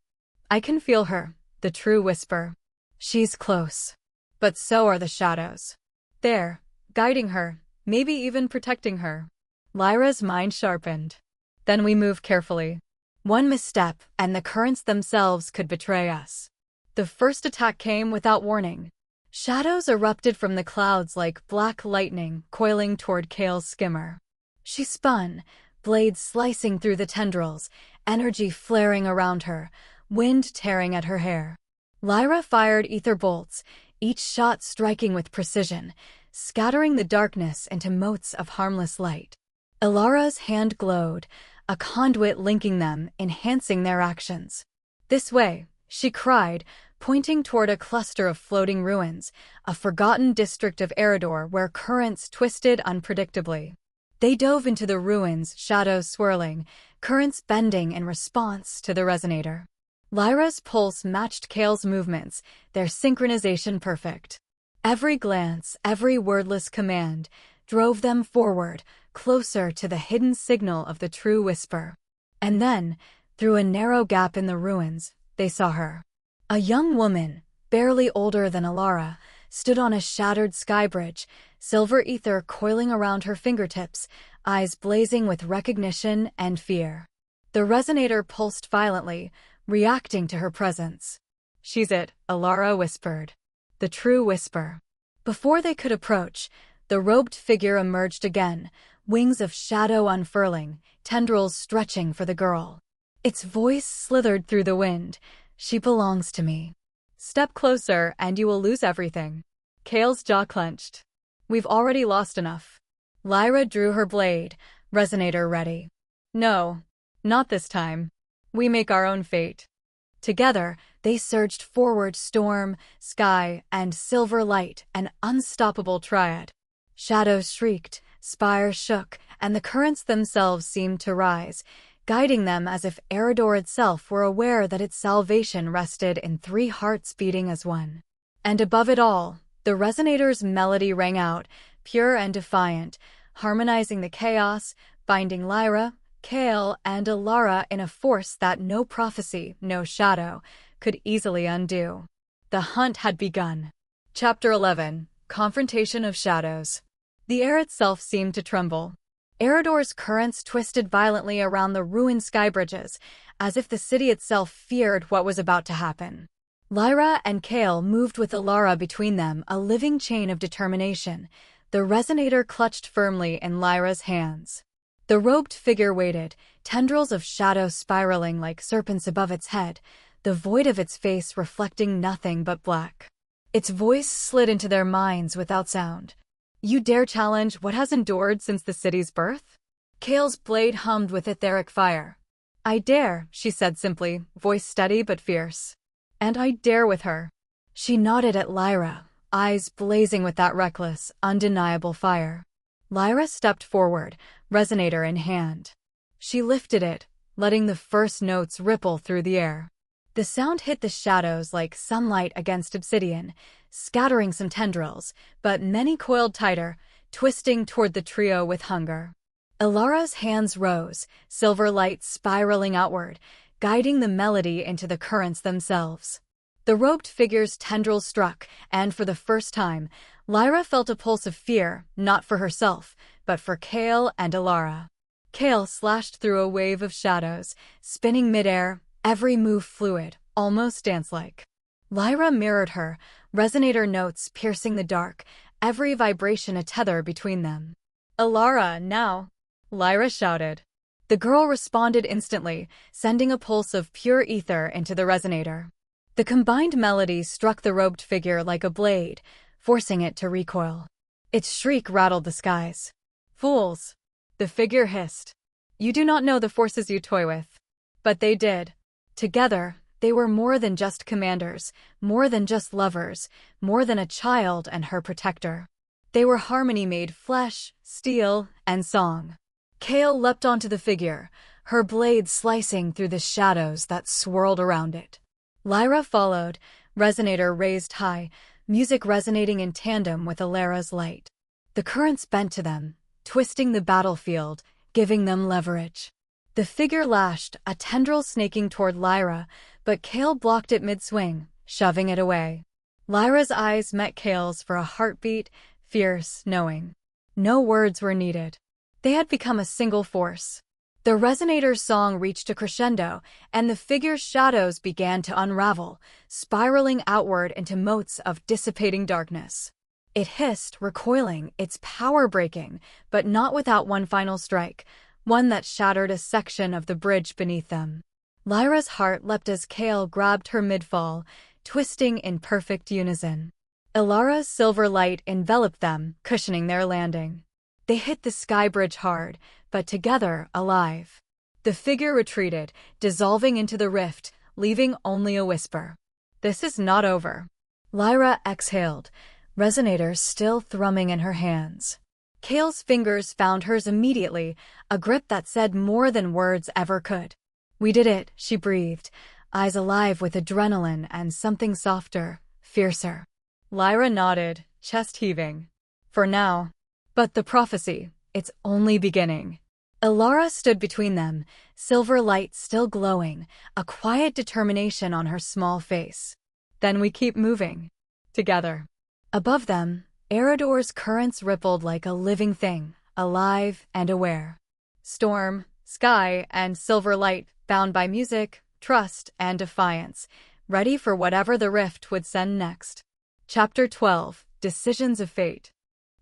"I can feel her," the true whisper. "She's close. But so are the shadows. There, guiding her, maybe even protecting her." Lyra's mind sharpened. "Then we move carefully. One misstep, and the currents themselves could betray us." The first attack came without warning. Shadows erupted from the clouds like black lightning, coiling toward Kale's skimmer. She spun, blades slicing through the tendrils, energy flaring around her, wind tearing at her hair. Lyra fired ether bolts, each shot striking with precision, scattering the darkness into motes of harmless light. Ilara's hand glowed, a conduit linking them, enhancing their actions. "This way," she cried, pointing toward a cluster of floating ruins, a forgotten district of Aeridor where currents twisted unpredictably. They dove into the ruins, shadows swirling, currents bending in response to the resonator. Lyra's pulse matched Kale's movements, their synchronization perfect. Every glance, every wordless command, drove them forward, closer to the hidden signal of the true whisper. And then, through a narrow gap in the ruins, they saw her. A young woman, barely older than Ilara, stood on a shattered sky bridge, silver ether coiling around her fingertips, eyes blazing with recognition and fear. The resonator pulsed violently, reacting to her presence. "She's it," Ilara whispered. The true whisper. Before they could approach, the robed figure emerged again, wings of shadow unfurling, tendrils stretching for the girl. Its voice slithered through the wind. "She belongs to me. Step closer and you will lose everything." Kale's jaw clenched. "We've already lost enough." Lyra drew her blade, resonator ready. "No, not this time. We make our own fate." Together, they surged forward, storm, sky, and silver light, an unstoppable triad. Shadows shrieked, spires shook, and the currents themselves seemed to rise, guiding them as if Aeridor itself were aware that its salvation rested in three hearts beating as one. And above it all, the resonator's melody rang out, pure and defiant, harmonizing the chaos, binding Lyra, Kale, and Ilara in a force that no prophecy, no shadow, could easily undo. The hunt had begun. Chapter 11. Confrontation of Shadows. The air itself seemed to tremble. Aeridor's currents twisted violently around the ruined sky bridges, as if the city itself feared what was about to happen. Lyra and Kale moved with Ilara between them, a living chain of determination. The resonator clutched firmly in Lyra's hands. The robed figure waited, tendrils of shadow spiraling like serpents above its head, the void of its face reflecting nothing but black. Its voice slid into their minds without sound. "You dare challenge what has endured since the city's birth?" Kale's blade hummed with etheric fire. "I dare," she said simply, voice steady but fierce. "And I dare with her." She nodded at Lyra, eyes blazing with that reckless, undeniable fire. Lyra stepped forward, resonator in hand. She lifted it, letting the first notes ripple through the air. The sound hit the shadows like sunlight against obsidian, scattering some tendrils, but many coiled tighter, twisting toward the trio with hunger. Ilara's hands rose, silver light spiraling outward, guiding the melody into the currents themselves. The robed figure's tendrils struck, and for the first time, Lyra felt a pulse of fear, not for herself, but for Kale and Ilara. Kale slashed through a wave of shadows, spinning midair, every move fluid, almost dance-like. Lyra mirrored her, resonator notes piercing the dark, every vibration a tether between them. "Ilara, now!" Lyra shouted. The girl responded instantly, sending a pulse of pure ether into the resonator. The combined melody struck the robed figure like a blade, forcing it to recoil. Its shriek rattled the skies. "Fools!" The figure hissed. "You do not know the forces you toy with." But they did. Together, they were more than just commanders, more than just lovers, more than a child and her protector. They were harmony made flesh, steel, and song. Kale leapt onto the figure, her blade slicing through the shadows that swirled around it. Lyra followed, resonator raised high, music resonating in tandem with Ilara's light. The currents bent to them, twisting the battlefield, giving them leverage. The figure lashed, a tendril snaking toward Lyra, but Kale blocked it mid-swing, shoving it away. Lyra's eyes met Kale's for a heartbeat, fierce, knowing. No words were needed. They had become a single force. The resonator's song reached a crescendo, and the figure's shadows began to unravel, spiraling outward into motes of dissipating darkness. It hissed, recoiling, its power breaking, but not without one final strike, one that shattered a section of the bridge beneath them. Lyra's heart leapt as Kale grabbed her mid-fall, twisting in perfect unison. Ilara's silver light enveloped them, cushioning their landing. They hit the sky bridge hard, but together, alive. The figure retreated, dissolving into the rift, leaving only a whisper. "This is not over." Lyra exhaled, resonator still thrumming in her hands. Kale's fingers found hers immediately, a grip that said more than words ever could. "We did it," she breathed, eyes alive with adrenaline and something softer, fiercer. Lyra nodded, chest heaving. "For now. But the prophecy, it's only beginning." Ilara stood between them, silver light still glowing, a quiet determination on her small face. "Then we keep moving. Together." Above them, Aeridor's currents rippled like a living thing, alive and aware. Storm, sky, and silver light, bound by music, trust, and defiance, ready for whatever the rift would send next. Chapter 12, Decisions of Fate.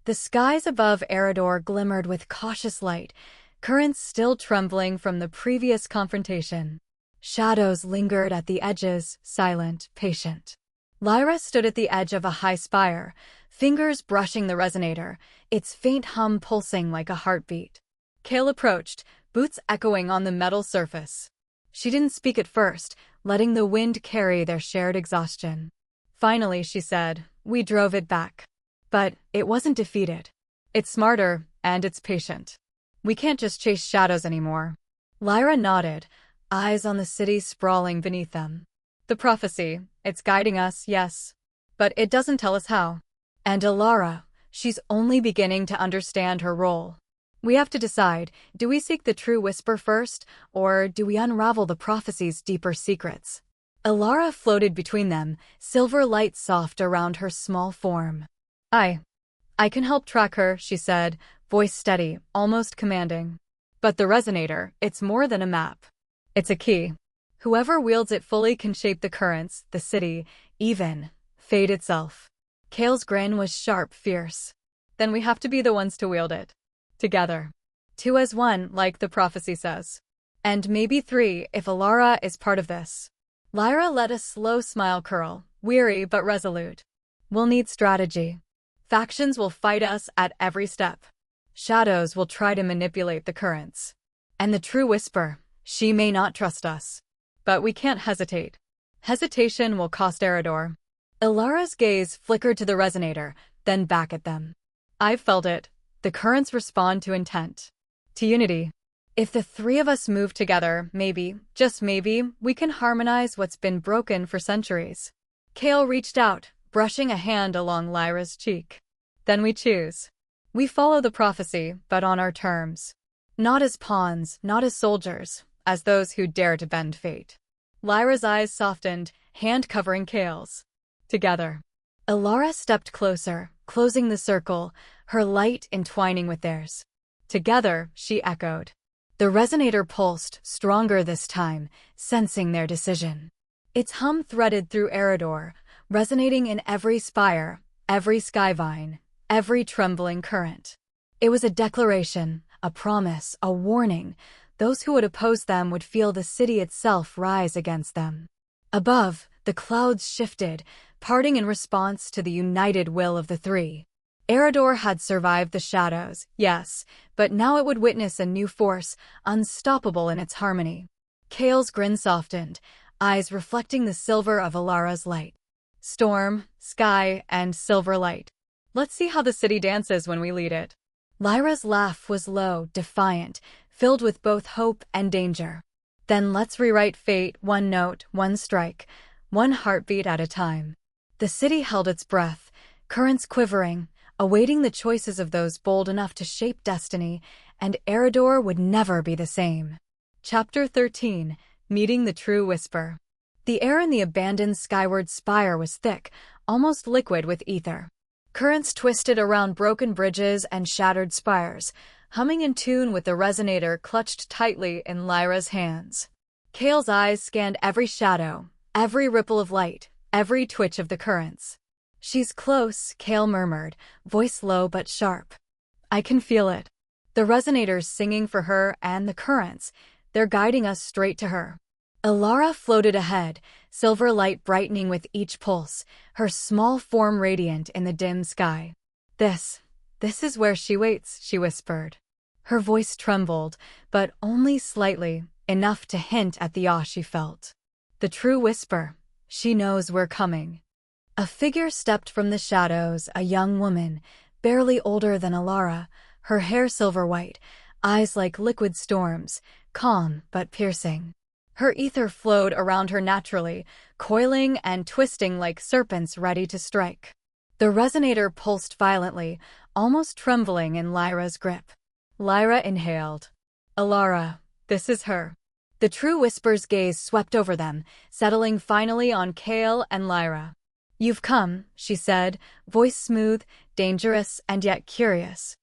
The skies above Aeridor glimmered with cautious light, currents still trembling from the previous confrontation. Shadows lingered at the edges, silent, patient. Lyra stood at the edge of a high spire, fingers brushing the resonator, its faint hum pulsing like a heartbeat. Kale approached, boots echoing on the metal surface. She didn't speak at first, letting the wind carry their shared exhaustion. Finally, she said, "We drove it back. But it wasn't defeated. It's smarter, and it's patient. We can't just chase shadows anymore." Lyra nodded, eyes on the city sprawling beneath them. "The prophecy, it's guiding us, yes. But it doesn't tell us how. And Ilara, she's only beginning to understand her role. We have to decide, do we seek the true whisper first, or do we unravel the prophecy's deeper secrets?" Ilara floated between them, silver light soft around her small form. I can help track her," she said, voice steady, almost commanding. "But the resonator, it's more than a map. It's a key. Whoever wields it fully can shape the currents, the city, even fate itself." Kale's grin was sharp, fierce. "Then we have to be the ones to wield it. Together. 2 as 1, like the prophecy says. And maybe 3, if Ilara is part of this." Lyra let a slow smile curl, weary but resolute. "We'll need strategy. Factions will fight us at every step. Shadows will try to manipulate the currents. And the true whisper, she may not trust us. But we can't hesitate. Hesitation will cost Aeridor." Ilara's gaze flickered to the resonator, then back at them. "I've felt it. The currents respond to intent. To unity. If the three of us move together, maybe, just maybe, we can harmonize what's been broken for centuries. Kale reached out, brushing a hand along Lyra's cheek. Then we choose. We follow the prophecy, but on our terms. Not as pawns, not as soldiers, as those who dare to bend fate. Lyra's eyes softened, hand covering Kale's. Together. Elara stepped closer, closing the circle, her light entwining with theirs. Together, she echoed. The resonator pulsed, stronger this time, sensing their decision. Its hum threaded through Aeridor, resonating in every spire, every skyvine, every trembling current. It was a declaration, a promise, a warning. Those who would oppose them would feel the city itself rise against them. Above, the clouds shifted, parting in response to the united will of the three. Aeridor had survived the shadows, yes, but now it would witness a new force, unstoppable in its harmony. Kale's grin softened, eyes reflecting the silver of Elara's light. Storm, sky, and silver light. Let's see how the city dances when we lead it. Lyra's laugh was low, defiant, filled with both hope and danger. Then let's rewrite fate, one note, one strike, one heartbeat at a time. The city held its breath, currents quivering, awaiting the choices of those bold enough to shape destiny, and Aeridor would never be the same. Chapter 13. Meeting the True Whisper. The air in the abandoned skyward spire was thick, almost liquid with ether. Currents twisted around broken bridges and shattered spires, humming in tune with the resonator clutched tightly in Lyra's hands. Kale's eyes scanned every shadow, every ripple of light, every twitch of the currents. She's close, Kale murmured, voice low but sharp. I can feel it. The resonator's singing for her and the currents, they're guiding us straight to her. Elara floated ahead, silver light brightening with each pulse, her small form radiant in the dim sky. This is where she waits, she whispered. Her voice trembled, but only slightly, enough to hint at the awe she felt. The true whisper. She knows we're coming. A figure stepped from the shadows, a young woman, barely older than Elara, her hair silver white, eyes like liquid storms, calm but piercing. Her ether flowed around her naturally, coiling and twisting like serpents ready to strike. The resonator pulsed violently, almost trembling in Lyra's grip. Lyra inhaled. Elara, this is her. The true whisper's gaze swept over them, settling finally on Kale and Lyra. You've come, she said, voice smooth, dangerous, and yet curious.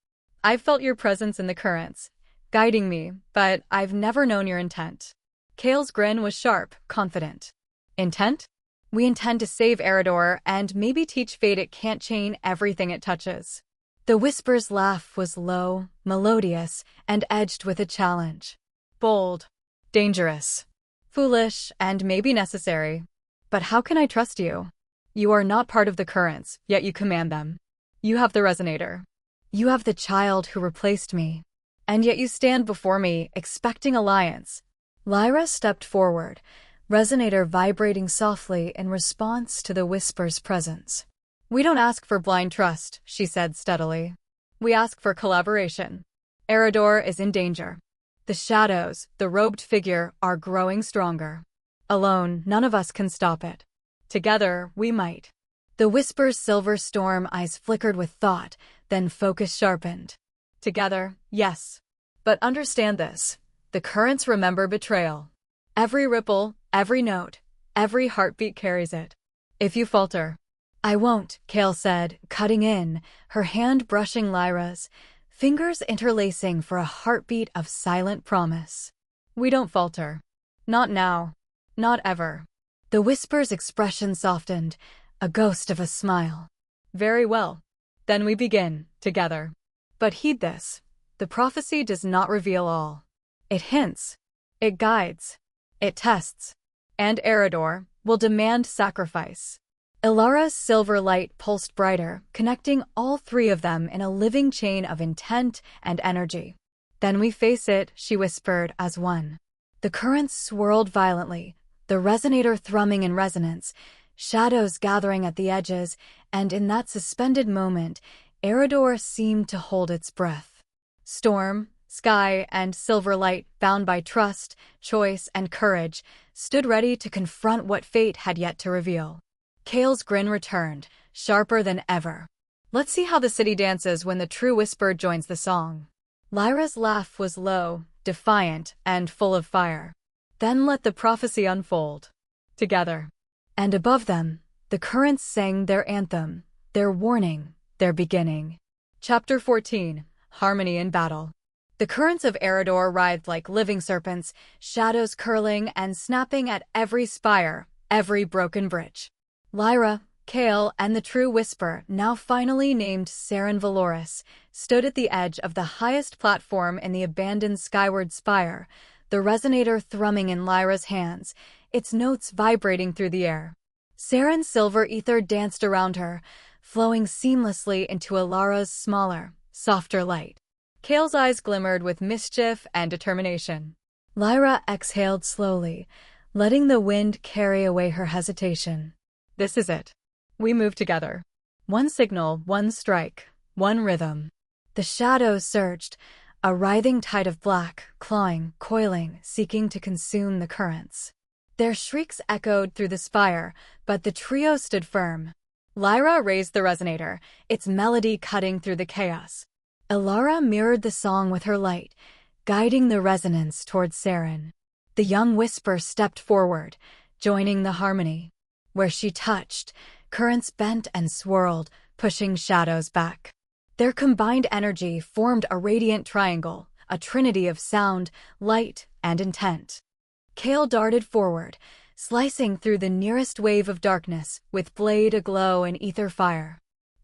I've felt your presence in the currents, guiding me, but I've never known your intent. Kale's grin was sharp, confident. Intent? We intend to save Aeridor and maybe teach fate it can't chain everything it touches. The whisper's laugh was low, melodious, and edged with a challenge. Bold. Dangerous. Foolish, and maybe necessary. But how can I trust you? You are not part of the currents, yet you command them. You have the resonator. You have the child who replaced me. And yet you stand before me, expecting alliance. Lyra stepped forward, resonator vibrating softly in response to the whisper's presence. We don't ask for blind trust, she said steadily. We ask for collaboration. Aeridor is in danger. The shadows, the robed figure, are growing stronger. Alone, none of us can stop it. Together, we might. The whisper's silver storm eyes flickered with thought, then focus sharpened. Together, yes. But understand this. The currents remember betrayal. Every ripple, every note, every heartbeat carries it. If you falter. I won't, Kale said, cutting in, her hand brushing Lyra's, fingers interlacing for a heartbeat of silent promise. We don't falter. Not now. Not ever. The whisper's expression softened, a ghost of a smile. Very well. Then we begin, together. But heed this. The prophecy does not reveal all. It hints. It guides. It tests. And Aeridor will demand sacrifice. Elara's silver light pulsed brighter, connecting all three of them in a living chain of intent and energy. Then we face it, she whispered, as one. The currents swirled violently, the resonator thrumming in resonance, shadows gathering at the edges, and in that suspended moment, Aeridor seemed to hold its breath. Storm, Sky and Silverlight, bound by trust, choice, and courage, stood ready to confront what fate had yet to reveal. Kale's grin returned, sharper than ever. Let's see how the city dances when the true whisper joins the song. Lyra's laugh was low, defiant, and full of fire. Then let the prophecy unfold. Together. And above them, the currents sang their anthem, their warning, their beginning. Chapter 14. Harmony in Battle. The currents of Aeridor writhed like living serpents, shadows curling and snapping at every spire, every broken bridge. Lyra, Kale, and the true whisper, now finally named Saren Valoris, stood at the edge of the highest platform in the abandoned skyward spire, the resonator thrumming in Lyra's hands, its notes vibrating through the air. Saren's silver ether danced around her, flowing seamlessly into Alara's smaller, softer light. Kale's eyes glimmered with mischief and determination. Lyra exhaled slowly, letting the wind carry away her hesitation. This is it. We move together. One signal, one strike, one rhythm. The shadows surged, a writhing tide of black, clawing, coiling, seeking to consume the currents. Their shrieks echoed through the spire, but the trio stood firm. Lyra raised the resonator, its melody cutting through the chaos. Alara mirrored the song with her light, guiding the resonance towards Saren. The young whisper stepped forward, joining the harmony. Where she touched, currents bent and swirled, pushing shadows back. Their combined energy formed a radiant triangle, a trinity of sound, light, and intent. Kale darted forward, slicing through the nearest wave of darkness, with blade aglow in ether fire.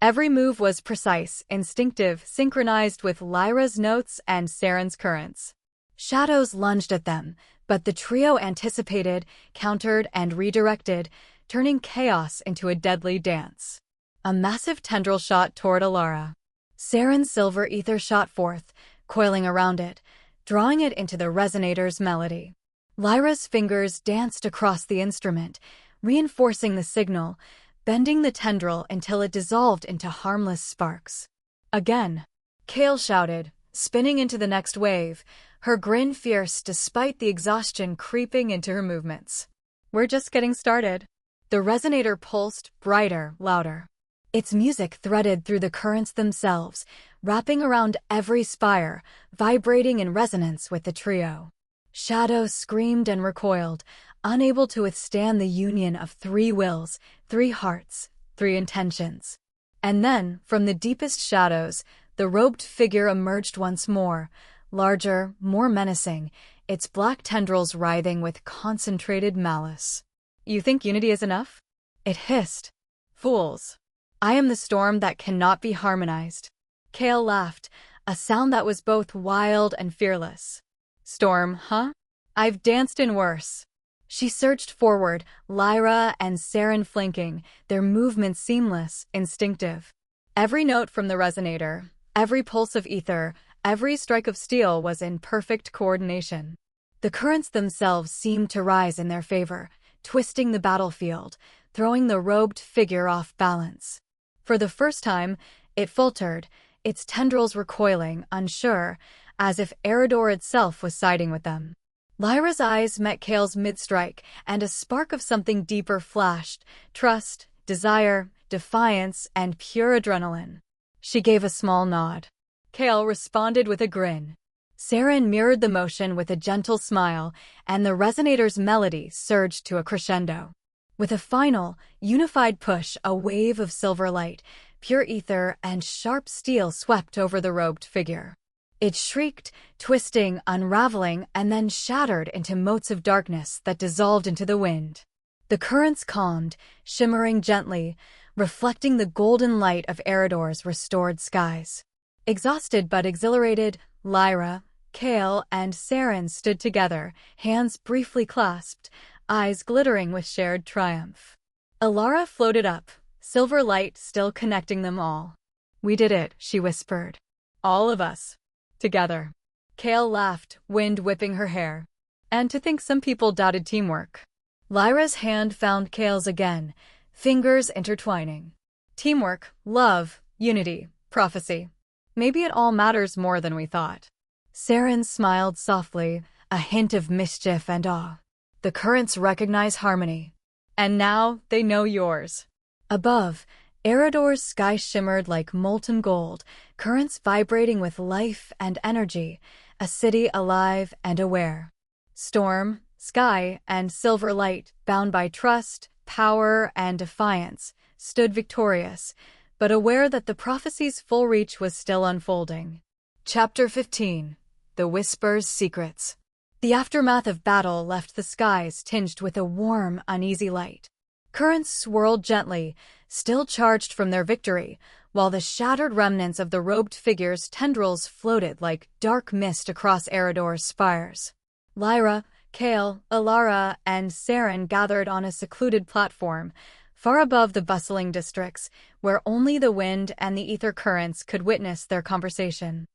Every move was precise, instinctive, synchronized with Lyra's notes and Saren's currents. Shadows lunged at them, but the trio anticipated, countered, and redirected, turning chaos into a deadly dance. A massive tendril shot toward Alara. Saren's silver ether shot forth, coiling around it, drawing it into the resonator's melody. Lyra's fingers danced across the instrument, reinforcing the signal, bending the tendril until it dissolved into harmless sparks. Again, Kale shouted, spinning into the next wave, her grin fierce despite the exhaustion creeping into her movements. We're just getting started. The resonator pulsed, brighter, louder. Its music threaded through the currents themselves, wrapping around every spire, vibrating in resonance with the trio. Shadows screamed and recoiled, unable to withstand the union of three wills, three hearts, three intentions. And then, from the deepest shadows, the robed figure emerged once more, larger, more menacing, its black tendrils writhing with concentrated malice. You think unity is enough? It hissed. Fools. I am the storm that cannot be harmonized. Kale laughed, a sound that was both wild and fearless. Storm, huh? I've danced in worse. She surged forward, Lyra and Saren flanking, their movements seamless, instinctive. Every note from the resonator, every pulse of ether, every strike of steel was in perfect coordination. The currents themselves seemed to rise in their favor, twisting the battlefield, throwing the robed figure off balance. For the first time, it faltered, its tendrils recoiling, unsure, as if Aeridor itself was siding with them. Lyra's eyes met Kale's mid-strike, and a spark of something deeper flashed, trust, desire, defiance, and pure adrenaline. She gave a small nod. Kale responded with a grin. Saren mirrored the motion with a gentle smile, and the resonator's melody surged to a crescendo. With a final, unified push, a wave of silver light, pure ether, and sharp steel swept over the robed figure. It shrieked, twisting, unraveling, and then shattered into motes of darkness that dissolved into the wind. The currents calmed, shimmering gently, reflecting the golden light of Aeridor's restored skies. Exhausted but exhilarated, Lyra, Kale, and Saren stood together, hands briefly clasped, eyes glittering with shared triumph. Alara floated up, silver light still connecting them all. We did it, she whispered. All of us. Together. Kale laughed, wind whipping her hair. And to think some people doubted teamwork. Lyra's hand found Kale's again, fingers intertwining. Teamwork, love, unity, prophecy. Maybe it all matters more than we thought. Saren smiled softly, a hint of mischief and awe. The currents recognize harmony. And now they know yours. Above, Aeridor's sky shimmered like molten gold, currents vibrating with life and energy, a city alive and aware. Storm, sky, and silver light, bound by trust, power, and defiance, stood victorious, but aware that the prophecy's full reach was still unfolding. Chapter 15. The Whisper's Secrets. The aftermath of battle left the skies tinged with a warm, uneasy light. Currents swirled gently, still charged from their victory, while the shattered remnants of the robed figure's tendrils floated like dark mist across Aeridor's spires. Lyra, Kale, Alara, and Saren gathered on a secluded platform, far above the bustling districts, where only the wind and the ether currents could witness their conversation.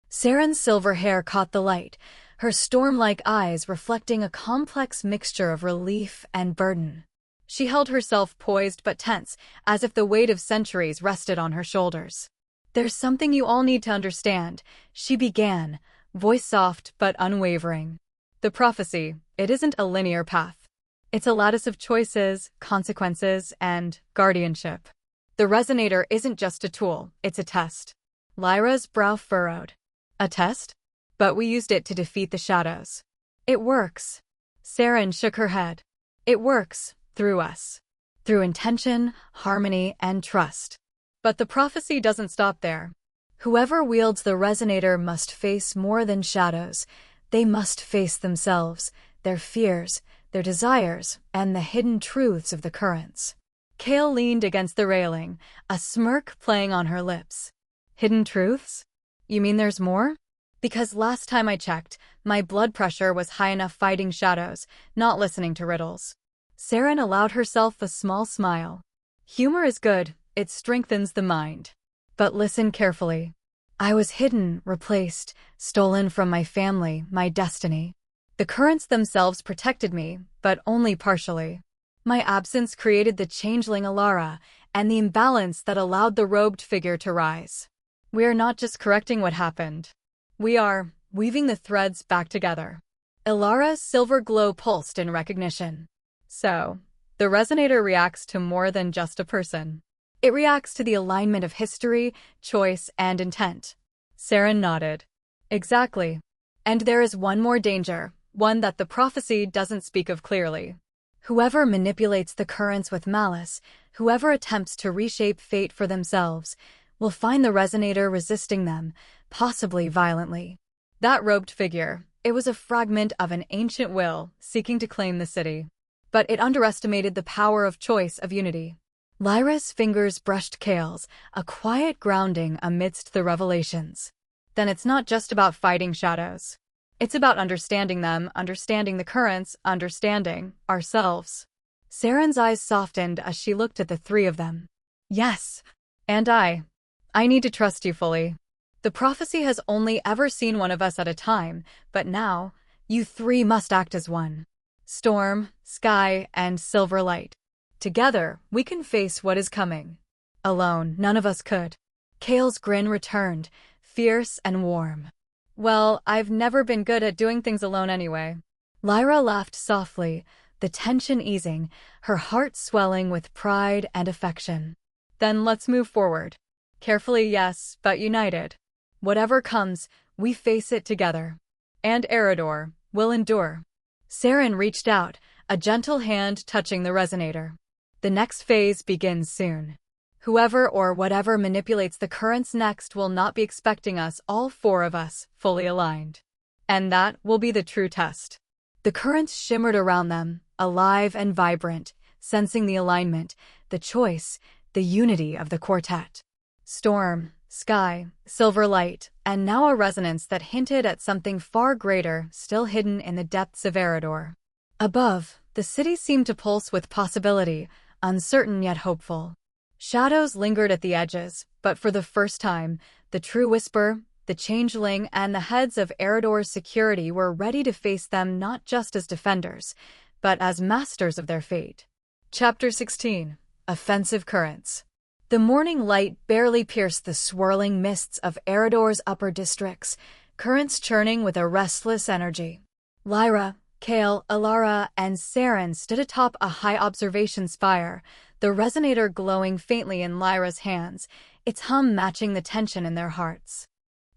Saren's silver hair caught the light, her storm-like eyes reflecting a complex mixture of relief and burden. She held herself poised but tense, as if the weight of centuries rested on her shoulders. "There's something you all need to understand," she began, voice soft but unwavering. "The prophecy, it isn't a linear path. It's a lattice of choices, consequences, and guardianship. The resonator isn't just a tool, it's a test." Lyra's brow furrowed. "A test? But we used it to defeat the shadows." "It works." Saren shook her head. "It works, through us. Through intention, harmony, and trust. But the prophecy doesn't stop there. Whoever wields the resonator must face more than shadows. They must face themselves, their fears, their desires, and the hidden truths of the currents." Kale leaned against the railing, a smirk playing on her lips. "Hidden truths? You mean there's more? Because last time I checked, my blood pressure was high enough fighting shadows, not listening to riddles." Saren allowed herself a small smile. "Humor is good, it strengthens the mind. But listen carefully. I was hidden, replaced, stolen from my family, my destiny. The currents themselves protected me, but only partially. My absence created the changeling Alara, and the imbalance that allowed the robed figure to rise. We are not just correcting what happened. We are weaving the threads back together." Alara's silver glow pulsed in recognition. "So, the resonator reacts to more than just a person. It reacts to the alignment of history, choice, and intent." Saren nodded. "Exactly. And there is one more danger, one that the prophecy doesn't speak of clearly. Whoever manipulates the currents with malice, whoever attempts to reshape fate for themselves, will find the resonator resisting them, possibly violently." That robed figure, it was a fragment of an ancient will seeking to claim the city. But it underestimated the power of choice, of unity. Lyra's fingers brushed Kale's, a quiet grounding amidst the revelations. "Then it's not just about fighting shadows. It's about understanding them, understanding the currents, understanding ourselves." Saren's eyes softened as she looked at the three of them. "Yes. And I need to trust you fully. The prophecy has only ever seen one of us at a time, but now, you three must act as one. Storm, sky, and silver light. Together, we can face what is coming. Alone, none of us could." Kale's grin returned, fierce and warm. "Well, I've never been good at doing things alone anyway." Lyra laughed softly, the tension easing, her heart swelling with pride and affection. "Then let's move forward. Carefully, yes, but united. Whatever comes, we face it together. And Aeridor will endure." Saren reached out, a gentle hand touching the resonator. "The next phase begins soon. Whoever or whatever manipulates the currents next will not be expecting us, all four of us, fully aligned. And that will be the true test." The currents shimmered around them, alive and vibrant, sensing the alignment, the choice, the unity of the quartet. Storm, sky, silver light, and now a resonance that hinted at something far greater, still hidden in the depths of Aeridor. Above, the city seemed to pulse with possibility, uncertain yet hopeful. Shadows lingered at the edges, but for the first time, the true whisper, the changeling, and the heads of Aeridor's security were ready to face them not just as defenders, but as masters of their fate. Chapter 16. Offensive Currents. The morning light barely pierced the swirling mists of Aeridor's upper districts, currents churning with a restless energy. Lyra, Kale, Alara, and Saren stood atop a high observation spire, the resonator glowing faintly in Lyra's hands, its hum matching the tension in their hearts.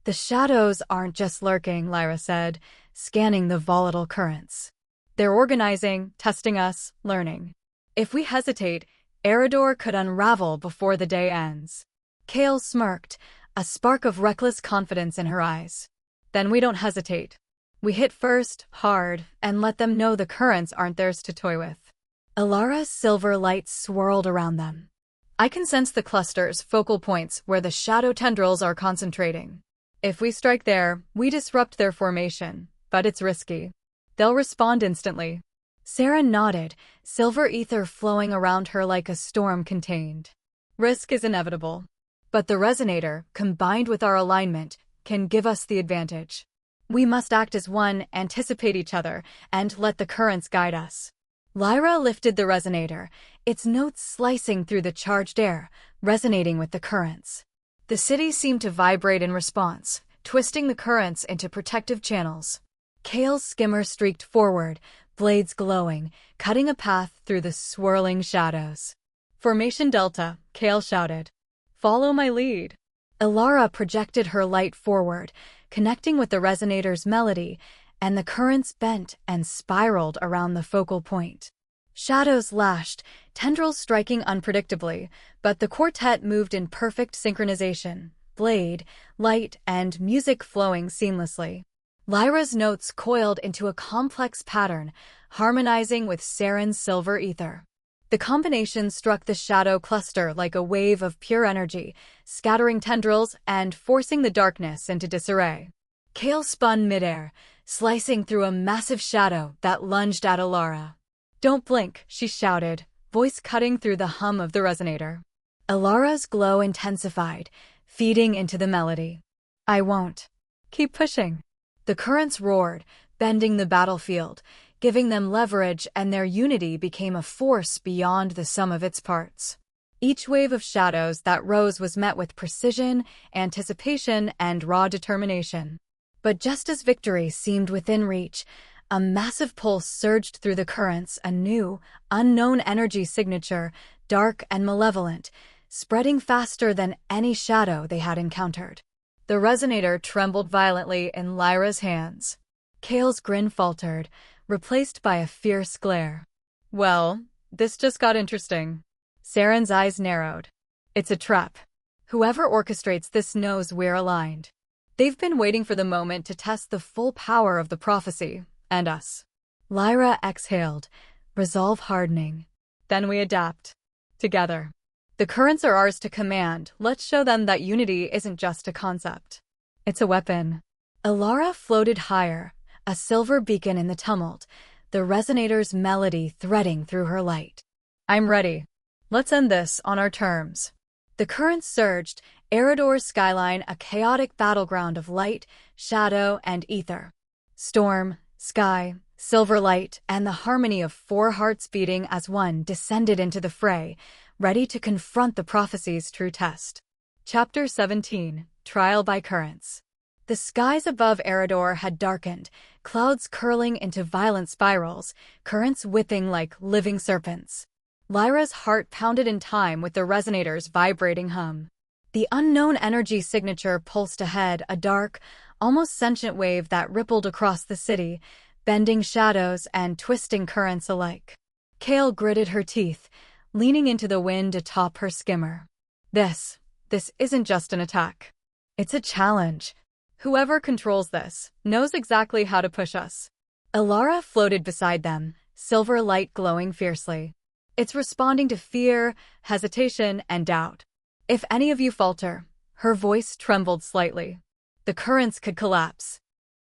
"The shadows aren't just lurking," Lyra said, scanning the volatile currents. "They're organizing, testing us, learning. If we hesitate, Aeridor could unravel before the day ends." Kale smirked, a spark of reckless confidence in her eyes. "Then we don't hesitate. We hit first, hard, and let them know the currents aren't theirs to toy with." Alara's silver light swirled around them. "I can sense the clusters, focal points, where the shadow tendrils are concentrating. If we strike there, we disrupt their formation, but it's risky. They'll respond instantly." Sarah nodded, silver ether flowing around her like a storm contained. "Risk is inevitable. But the resonator, combined with our alignment, can give us the advantage. We must act as one, anticipate each other, and let the currents guide us." Lyra lifted the resonator, its notes slicing through the charged air, resonating with the currents. The city seemed to vibrate in response, twisting the currents into protective channels. Kale's skimmer streaked forward, blades glowing, cutting a path through the swirling shadows. "Formation Delta," Kale shouted. "Follow my lead." Alara projected her light forward, connecting with the resonator's melody, and the currents bent and spiraled around the focal point. Shadows lashed, tendrils striking unpredictably, but the quartet moved in perfect synchronization, blade, light, and music flowing seamlessly. Lyra's notes coiled into a complex pattern, harmonizing with Saren's silver ether. The combination struck the shadow cluster like a wave of pure energy, scattering tendrils and forcing the darkness into disarray. Kale spun midair, slicing through a massive shadow that lunged at Alara. "Don't blink," she shouted, voice cutting through the hum of the resonator. Alara's glow intensified, feeding into the melody. "I won't. Keep pushing." The currents roared, bending the battlefield, giving them leverage, and their unity became a force beyond the sum of its parts. Each wave of shadows that rose was met with precision, anticipation, and raw determination. But just as victory seemed within reach, a massive pulse surged through the currents, a new, unknown energy signature, dark and malevolent, spreading faster than any shadow they had encountered. The resonator trembled violently in Lyra's hands. Kale's grin faltered, replaced by a fierce glare. "Well, this just got interesting." Saren's eyes narrowed. "It's a trap. Whoever orchestrates this knows we're aligned. They've been waiting for the moment to test the full power of the prophecy, and us." Lyra exhaled, resolve hardening. "Then we adapt. Together. The currents are ours to command. Let's show them that unity isn't just a concept. It's a weapon." Alara floated higher, a silver beacon in the tumult, the resonator's melody threading through her light. "I'm ready. Let's end this on our terms." The currents surged, Aeridor's skyline a chaotic battleground of light, shadow, and ether. Storm, sky, silver light, and the harmony of four hearts beating as one descended into the fray, ready to confront the prophecy's true test. Chapter 17, Trial by Currents. The skies above Aeridor had darkened, clouds curling into violent spirals, currents whipping like living serpents. Lyra's heart pounded in time with the resonator's vibrating hum. The unknown energy signature pulsed ahead, a dark, almost sentient wave that rippled across the city, bending shadows and twisting currents alike. Kale gritted her teeth, leaning into the wind atop her skimmer. This isn't just an attack. It's a challenge. Whoever controls this knows exactly how to push us." Alara floated beside them, silver light glowing fiercely. "It's responding to fear, hesitation, and doubt. If any of you falter," her voice trembled slightly, "the currents could collapse."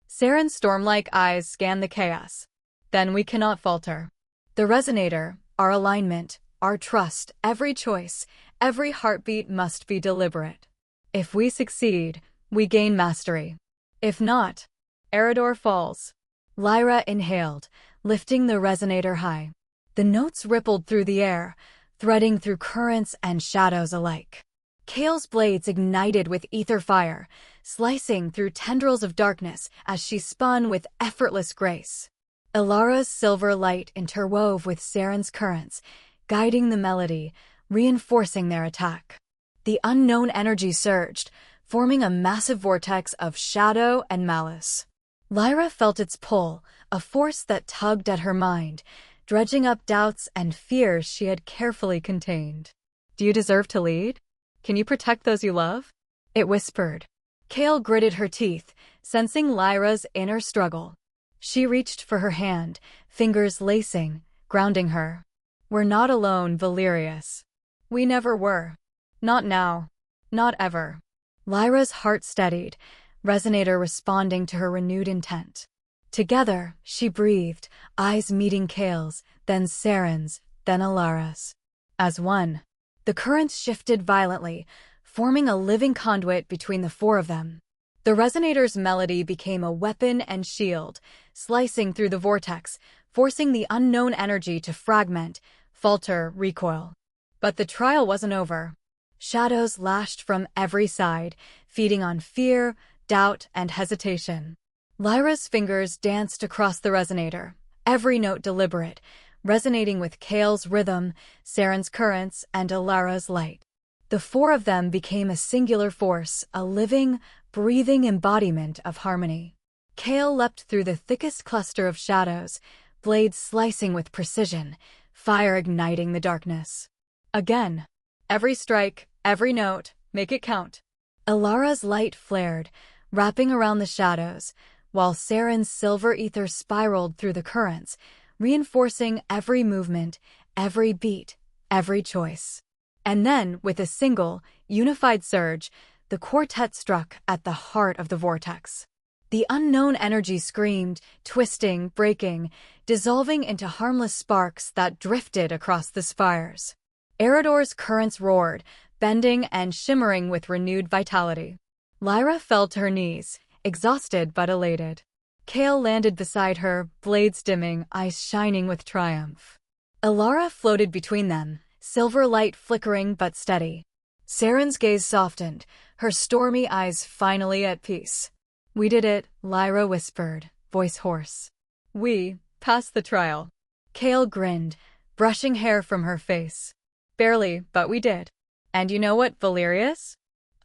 Saren's storm-like eyes scanned the chaos. "Then we cannot falter. The resonator, our alignment, our trust, every choice, every heartbeat must be deliberate. If we succeed, we gain mastery. If not, Aeridor falls." Lyra inhaled, lifting the resonator high. The notes rippled through the air, threading through currents and shadows alike. Kale's blades ignited with ether fire, slicing through tendrils of darkness as she spun with effortless grace. Ilara's silver light interwove with Saren's currents, guiding the melody, reinforcing their attack. The unknown energy surged, forming a massive vortex of shadow and malice. Lyra felt its pull, a force that tugged at her mind, dredging up doubts and fears she had carefully contained. "Do you deserve to lead? Can you protect those you love?" it whispered. Kale gritted her teeth, sensing Lyra's inner struggle. She reached for her hand, fingers lacing, grounding her. "We're not alone, Valerius. We never were. Not now. Not ever." Lyra's heart steadied, resonator responding to her renewed intent. Together, she breathed, eyes meeting Kale's, then Saren's, then Ilara's. As one, the currents shifted violently, forming a living conduit between the four of them. The resonator's melody became a weapon and shield, slicing through the vortex, forcing the unknown energy to fragment, falter, recoil. But the trial wasn't over. Shadows lashed from every side, feeding on fear, doubt, and hesitation. Lyra's fingers danced across the resonator, every note deliberate, resonating with Kale's rhythm, Saren's currents, and Ilara's light. The four of them became a singular force, a living, breathing embodiment of harmony. Kale leapt through the thickest cluster of shadows, blades slicing with precision, fire igniting the darkness. Again. Every strike, every note, make it count. Ilara's light flared, wrapping around the shadows, while Saren's silver ether spiraled through the currents, reinforcing every movement, every beat, every choice. And then, with a single, unified surge, the quartet struck at the heart of the vortex. The unknown energy screamed, twisting, breaking, dissolving into harmless sparks that drifted across the spires. Aeridor's currents roared, bending and shimmering with renewed vitality. Lyra fell to her knees, exhausted but elated. Kale landed beside her, blades dimming, eyes shining with triumph. Ilara floated between them, silver light flickering but steady. Saren's gaze softened, her stormy eyes finally at peace. "We did it," Lyra whispered, voice hoarse. "We passed the trial." Kale grinned, brushing hair from her face. "Barely, but we did. And you know what, Valerius?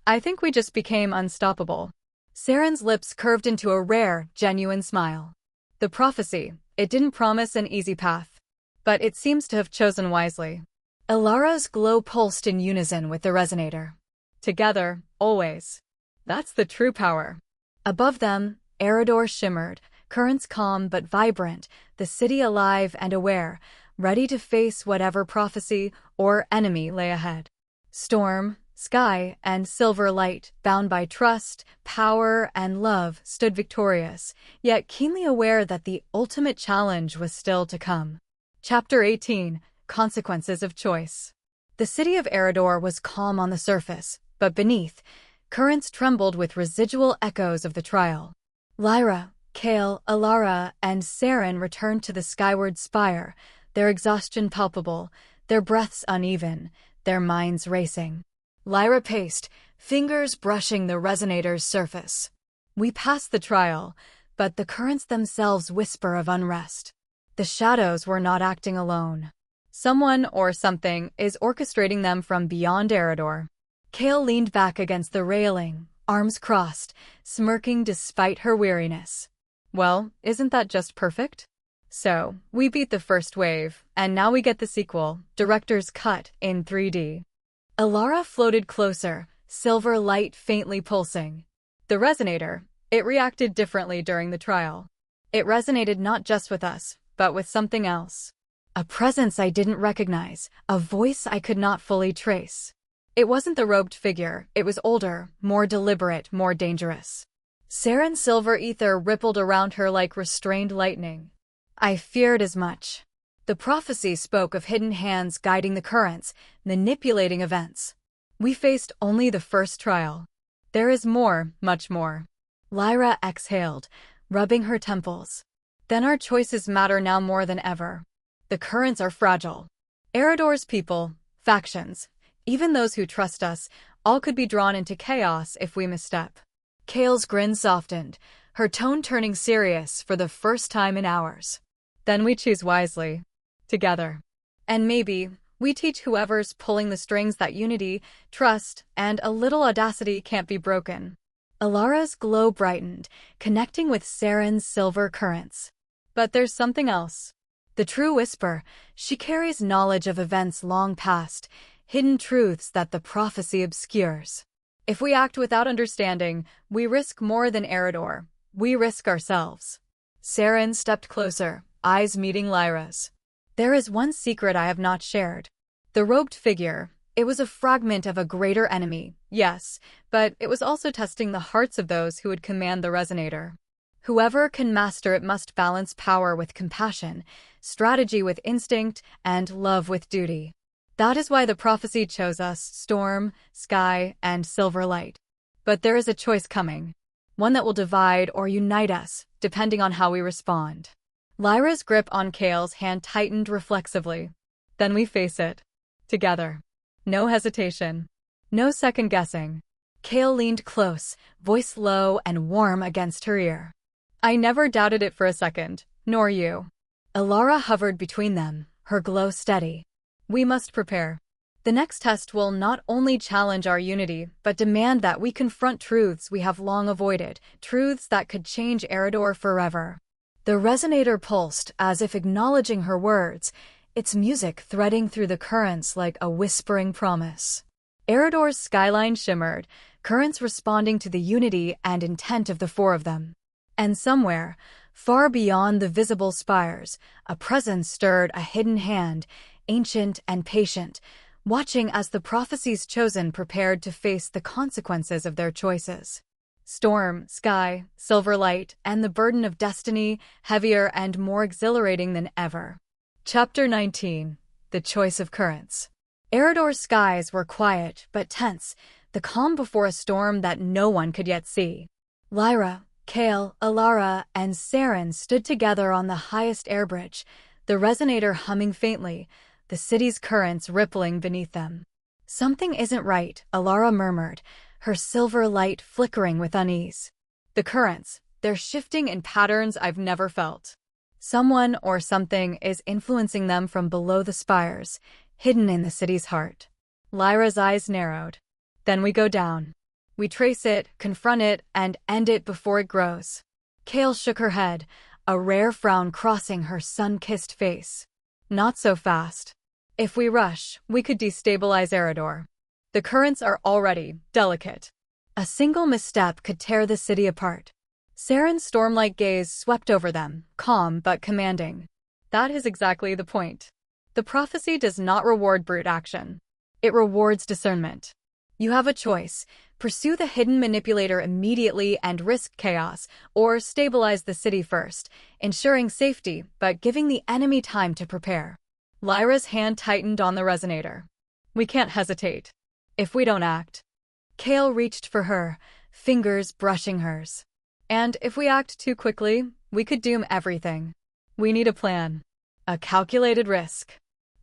I think we just became unstoppable." Saren's lips curved into a rare, genuine smile. The prophecy, it didn't promise an easy path. But it seems to have chosen wisely. Ilara's glow pulsed in unison with the resonator. Together, always. That's the true power. Above them, Aeridor shimmered, currents calm but vibrant, the city alive and aware, ready to face whatever prophecy or enemy lay ahead. Storm, sky, and silver light, bound by trust, power, and love, stood victorious, yet keenly aware that the ultimate challenge was still to come. Chapter 18, Consequences of Choice. The city of Aeridor was calm on the surface, but beneath, currents trembled with residual echoes of the trial. Lyra, Kale, Ilara, and Saren returned to the skyward spire, their exhaustion palpable, their breaths uneven, their minds racing. Lyra paced, fingers brushing the resonator's surface. "We passed the trial, but the currents themselves whisper of unrest. The shadows were not acting alone. Someone or something is orchestrating them from beyond Aeridor." Kale leaned back against the railing, arms crossed, smirking despite her weariness. "Well, isn't that just perfect? So, we beat the first wave, and now we get the sequel, director's cut, in 3D. Ilara floated closer, silver light faintly pulsing. The resonator, it reacted differently during the trial. It resonated not just with us, but with something else. A presence I didn't recognize, a voice I could not fully trace. It wasn't the robed figure, it was older, more deliberate, more dangerous. Saren's silver ether rippled around her like restrained lightning. I feared as much. The prophecy spoke of hidden hands guiding the currents, manipulating events. We faced only the first trial. There is more, much more. Lyra exhaled, rubbing her temples. Then our choices matter now more than ever. The currents are fragile. Aeridor's people, factions, even those who trust us, All could be drawn into chaos if we misstep. Kale's grin softened, her tone turning serious for the first time in hours. Then we choose wisely. Together. And maybe, we teach whoever's pulling the strings that unity, trust, and a little audacity can't be broken. Alara's glow brightened, connecting with Saren's silver currents. But there's something else. The true whisper, she carries knowledge of events long past, hidden truths that the prophecy obscures. If we act without understanding, we risk more than Aeridor. We risk ourselves. Saren stepped closer, eyes meeting Lyra's. There is one secret I have not shared. The robed figure, it was a fragment of a greater enemy, yes, but it was also testing the hearts of those who would command the resonator. Whoever can master it must balance power with compassion, strategy with instinct, and love with duty. That is why the prophecy chose us, storm, sky, and silver light. But there is a choice coming. One that will divide or unite us, depending on how we respond. Lyra's grip on Kale's hand tightened reflexively. Then we face it. Together. No hesitation. No second guessing. Kale leaned close, voice low and warm against her ear. I never doubted it for a second, nor you. Alara hovered between them, her glow steady. We must prepare. The next test will not only challenge our unity, but demand that we confront truths we have long avoided, truths that could change Aeridor forever. The resonator pulsed as if acknowledging her words, its music threading through the currents like a whispering promise. Aeridor's skyline shimmered, currents responding to the unity and intent of the four of them. And somewhere, far beyond the visible spires, a presence stirred, a hidden hand, ancient and patient, watching as the prophecy's chosen prepared to face the consequences of their choices. Storm, sky, silver light, and the burden of destiny, heavier and more exhilarating than ever. Chapter 19. The Choice of Currents. Aeridor's skies were quiet but tense, the calm before a storm that no one could yet see. Lyra, Kale, Alara, and Saren stood together on the highest air bridge, the resonator humming faintly, the city's currents rippling beneath them. Something isn't right, Alara murmured, her silver light flickering with unease. The currents, they're shifting in patterns I've never felt. Someone or something is influencing them from below the spires, hidden in the city's heart. Lyra's eyes narrowed. Then we go down. We trace it, confront it, and end it before it grows. Kale shook her head, a rare frown crossing her sun-kissed face. Not so fast. If we rush, we could destabilize Aeridor. The currents are already delicate. A single misstep could tear the city apart. Saren's storm-like gaze swept over them, calm but commanding. That is exactly the point. The prophecy does not reward brute action. It rewards discernment. You have a choice. Pursue the hidden manipulator immediately and risk chaos, or stabilize the city first, ensuring safety but giving the enemy time to prepare. Lyra's hand tightened on the resonator. We can't hesitate. If we don't act. Kale reached for her, fingers brushing hers. And if we act too quickly, we could doom everything. We need a plan. A calculated risk.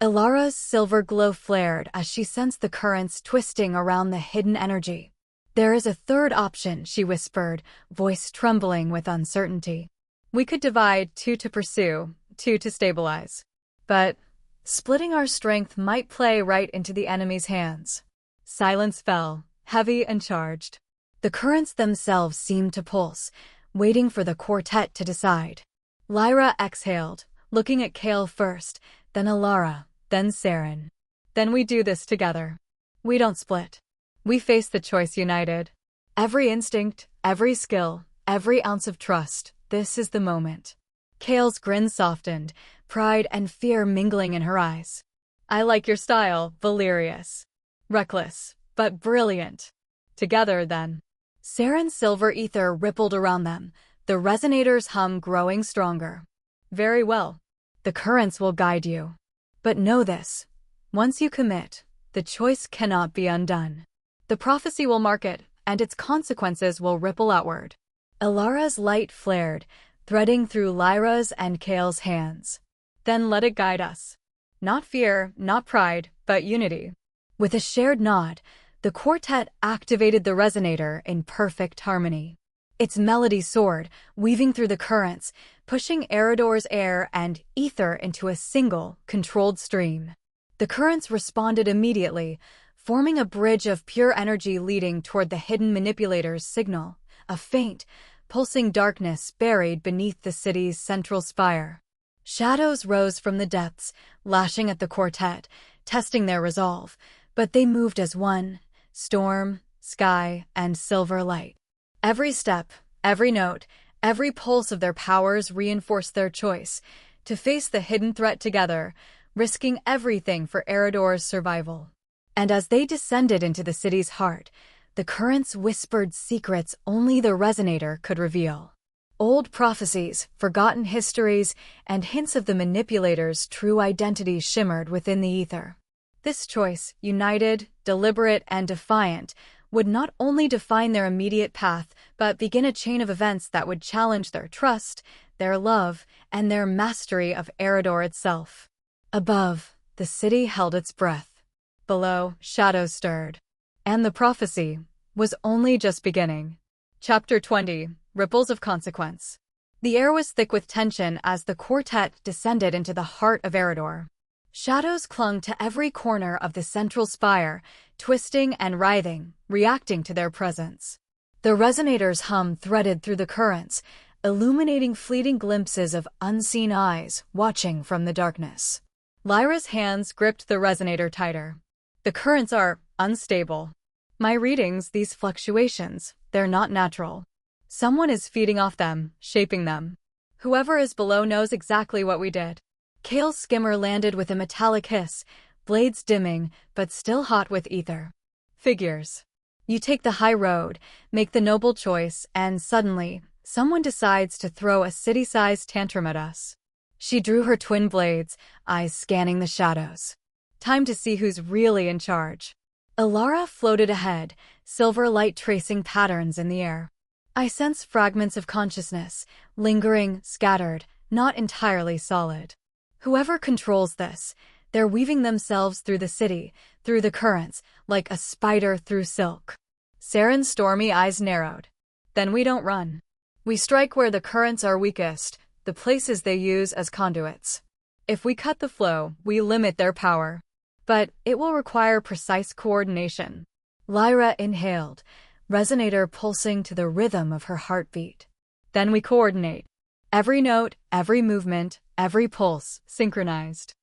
Alara's silver glow flared as she sensed the currents twisting around the hidden energy. There is a third option, she whispered, voice trembling with uncertainty. We could divide 2 to pursue, 2 to stabilize. But splitting our strength might play right into the enemy's hands. Silence fell, heavy and charged. The currents themselves seemed to pulse, waiting for the quartet to decide. Lyra exhaled, looking at Kale first, then Alara, then Saren. Then we do this together. We don't split. We face the choice united. Every instinct, every skill, every ounce of trust, this is the moment. Kale's grin softened, pride and fear mingling in her eyes. I like your style, Valerius. Reckless, but brilliant. Together, then. Saren's silver ether rippled around them, the resonator's hum growing stronger. Very well. The currents will guide you. But know this. Once you commit, the choice cannot be undone. The prophecy will mark it, and its consequences will ripple outward. Alara's light flared, threading through Lyra's and Kale's hands. Then let it guide us. Not fear, not pride, but unity. With a shared nod, The quartet activated the resonator in perfect harmony. Its melody soared, weaving through the currents, pushing Aeridor's air and ether into a single, controlled stream. The currents responded immediately, forming a bridge of pure energy leading toward the hidden manipulator's signal, a faint, pulsing darkness buried beneath the city's central spire. Shadows rose from the depths, lashing at the quartet, testing their resolve, but they moved as one: storm, sky, and silver light. Every step, every note, every pulse of their powers reinforced their choice to face the hidden threat together, risking everything for Aeridor's survival. And as they descended into the city's heart, the currents whispered secrets only the resonator could reveal. Old prophecies, forgotten histories, and hints of the manipulator's true identity shimmered within the ether. This choice, united, deliberate, and defiant, would not only define their immediate path, but begin a chain of events that would challenge their trust, their love, and their mastery of Aeridor itself. Above, the city held its breath. Below, shadows stirred. And the prophecy was only just beginning. Chapter 20: Ripples of Consequence. The air was thick with tension as the quartet descended into the heart of Aeridor. Shadows clung to every corner of the central spire, twisting and writhing, reacting to their presence. The resonator's hum threaded through the currents, illuminating fleeting glimpses of unseen eyes watching from the darkness. Lyra's hands gripped the resonator tighter. The currents are unstable. My readings, these fluctuations, they're not natural. Someone is feeding off them, shaping them. Whoever is below knows exactly what we did. Kale's skimmer landed with a metallic hiss, blades dimming, but still hot with ether. Figures. You take the high road, make the noble choice, and suddenly, someone decides to throw a city-sized tantrum at us. She drew her twin blades, eyes scanning the shadows. Time to see who's really in charge. Alara floated ahead, silver light tracing patterns in the air. I sense fragments of consciousness, lingering, scattered, not entirely solid. Whoever controls this, they're weaving themselves through the city, through the currents, like a spider through silk. Saren's stormy eyes narrowed. Then we don't run. We strike where the currents are weakest, the places they use as conduits. If we cut the flow, we limit their power. But it will require precise coordination. Lyra inhaled, resonator pulsing to the rhythm of her heartbeat. Then we coordinate. Every note, every movement, every pulse, synchronized.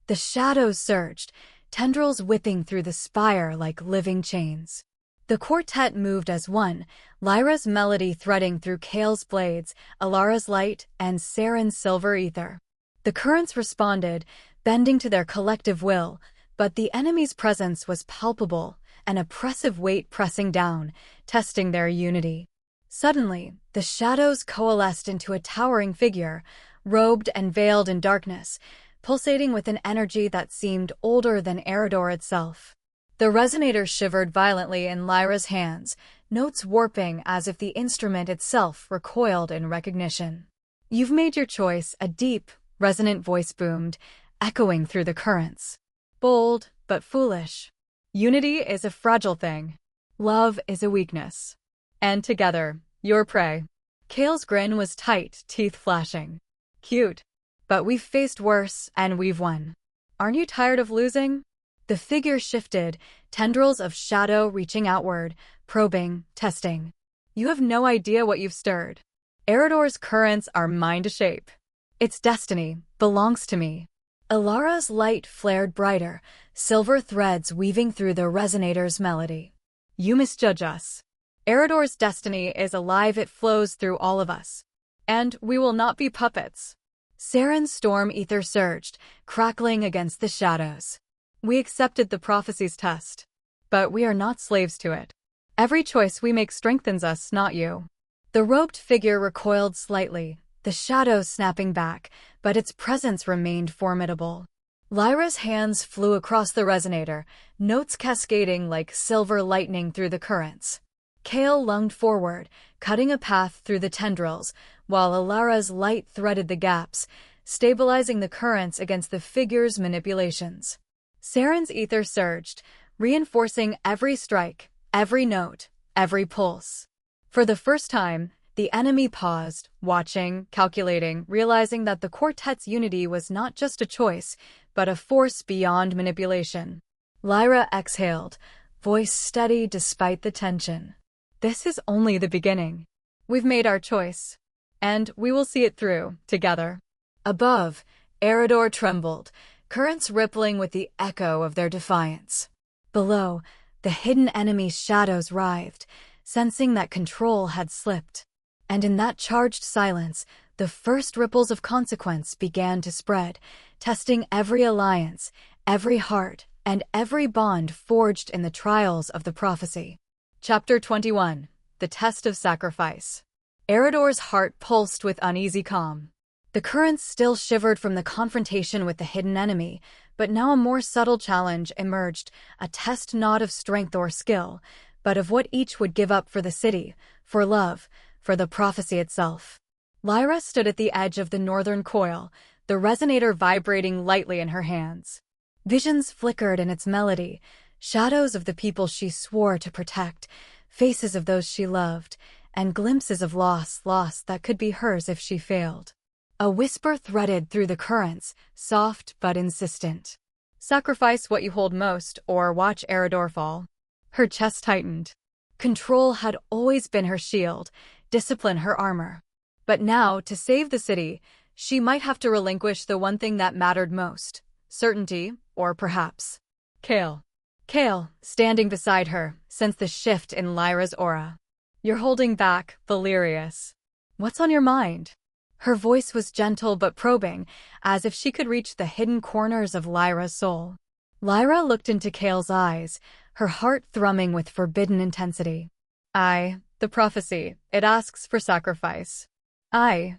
The shadows surged, tendrils whipping through the spire like living chains. The quartet moved as one, Lyra's melody threading through Kale's blades, Alara's light, and Saren's silver ether. The currents responded, bending to their collective will, but the enemy's presence was palpable, an oppressive weight pressing down, testing their unity. Suddenly, the shadows coalesced into a towering figure, robed and veiled in darkness, pulsating with an energy that seemed older than Aeridor itself. The resonator shivered violently in Lyra's hands, notes warping as if the instrument itself recoiled in recognition. "You've made your choice," a deep, resonant voice boomed, echoing through the currents. "Bold, but foolish. Unity is a fragile thing. Love is a weakness. And together, you're prey." Kale's grin was tight, teeth flashing. "Cute. But we've faced worse, and we've won. Aren't you tired of losing?" The figure shifted, tendrils of shadow reaching outward, probing, testing. "You have no idea what you've stirred. Aeridor's currents are mine to shape. Its destiny belongs to me." Alara's light flared brighter, silver threads weaving through the resonator's melody. "You misjudge us. Aeridor's destiny is alive, it flows through all of us. And we will not be puppets." Saren's storm ether surged, crackling against the shadows. "We accepted the prophecy's test. But we are not slaves to it. Every choice we make strengthens us, not you." The robed figure recoiled slightly, the shadows snapping back, but its presence remained formidable. Lyra's hands flew across the resonator, notes cascading like silver lightning through the currents. Kale lunged forward, cutting a path through the tendrils, while Alara's light threaded the gaps, stabilizing the currents against the figure's manipulations. Saren's ether surged, reinforcing every strike, every note, every pulse. For the first time, the enemy paused, watching, calculating, realizing that the quartet's unity was not just a choice, but a force beyond manipulation. Lyra exhaled, voice steady despite the tension. This is only the beginning. We've made our choice, and we will see it through, together. Above, Aeridor trembled, currents rippling with the echo of their defiance. Below, the hidden enemy's shadows writhed, sensing that control had slipped. And in that charged silence, the first ripples of consequence began to spread, testing every alliance, every heart, and every bond forged in the trials of the prophecy. Chapter 21. The Test of Sacrifice. Aeridor's heart pulsed with uneasy calm. The currents still shivered from the confrontation with the hidden enemy, but now a more subtle challenge emerged, a test not of strength or skill, but of what each would give up for the city, for love, for the prophecy itself. Lyra stood at the edge of the northern coil, the resonator vibrating lightly in her hands. Visions flickered in its melody, shadows of the people she swore to protect, faces of those she loved, and glimpses of loss that could be hers if she failed. A whisper threaded through the currents, soft but insistent. Sacrifice what you hold most, or watch Aeridor fall. Her chest tightened. Control had always been her shield, discipline her armor. But now, to save the city, she might have to relinquish the one thing that mattered most: certainty, or perhaps Kale. Kale, standing beside her, sensed the shift in Lyra's aura. You're holding back, Valerius. What's on your mind? Her voice was gentle but probing, as if she could reach the hidden corners of Lyra's soul. Lyra looked into Kale's eyes, her heart thrumming with forbidden intensity. The prophecy, it asks for sacrifice.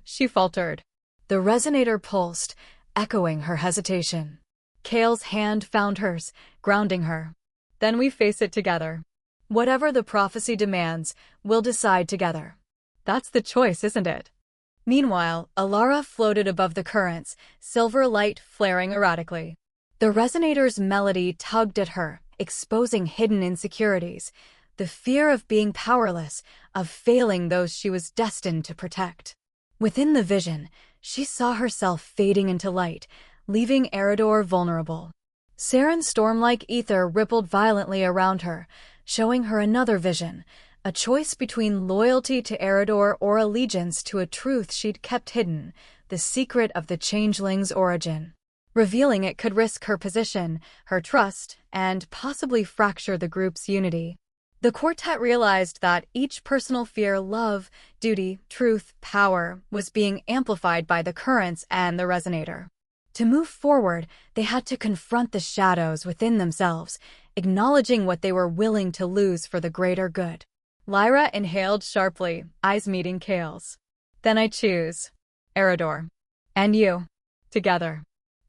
She faltered. The resonator pulsed, echoing her hesitation. Kale's hand found hers, grounding her. Then we face it together. Whatever the prophecy demands, we'll decide together. That's the choice, isn't it? Meanwhile, Alara floated above the currents, silver light flaring erratically. The resonator's melody tugged at her, exposing hidden insecurities, the fear of being powerless, of failing those she was destined to protect. Within the vision, she saw herself fading into light, leaving Aeridor vulnerable. Saren's storm-like ether rippled violently around her, showing her another vision, a choice between loyalty to Aeridor or allegiance to a truth she'd kept hidden, the secret of the changeling's origin. Revealing it could risk her position, her trust, and possibly fracture the group's unity. The quartet realized that each personal fear, love, duty, truth, power, was being amplified by the currents and the resonator. To move forward, they had to confront the shadows within themselves, acknowledging what they were willing to lose for the greater good. Lyra inhaled sharply, eyes meeting Kale's. Then I choose Aeridor. And you. Together.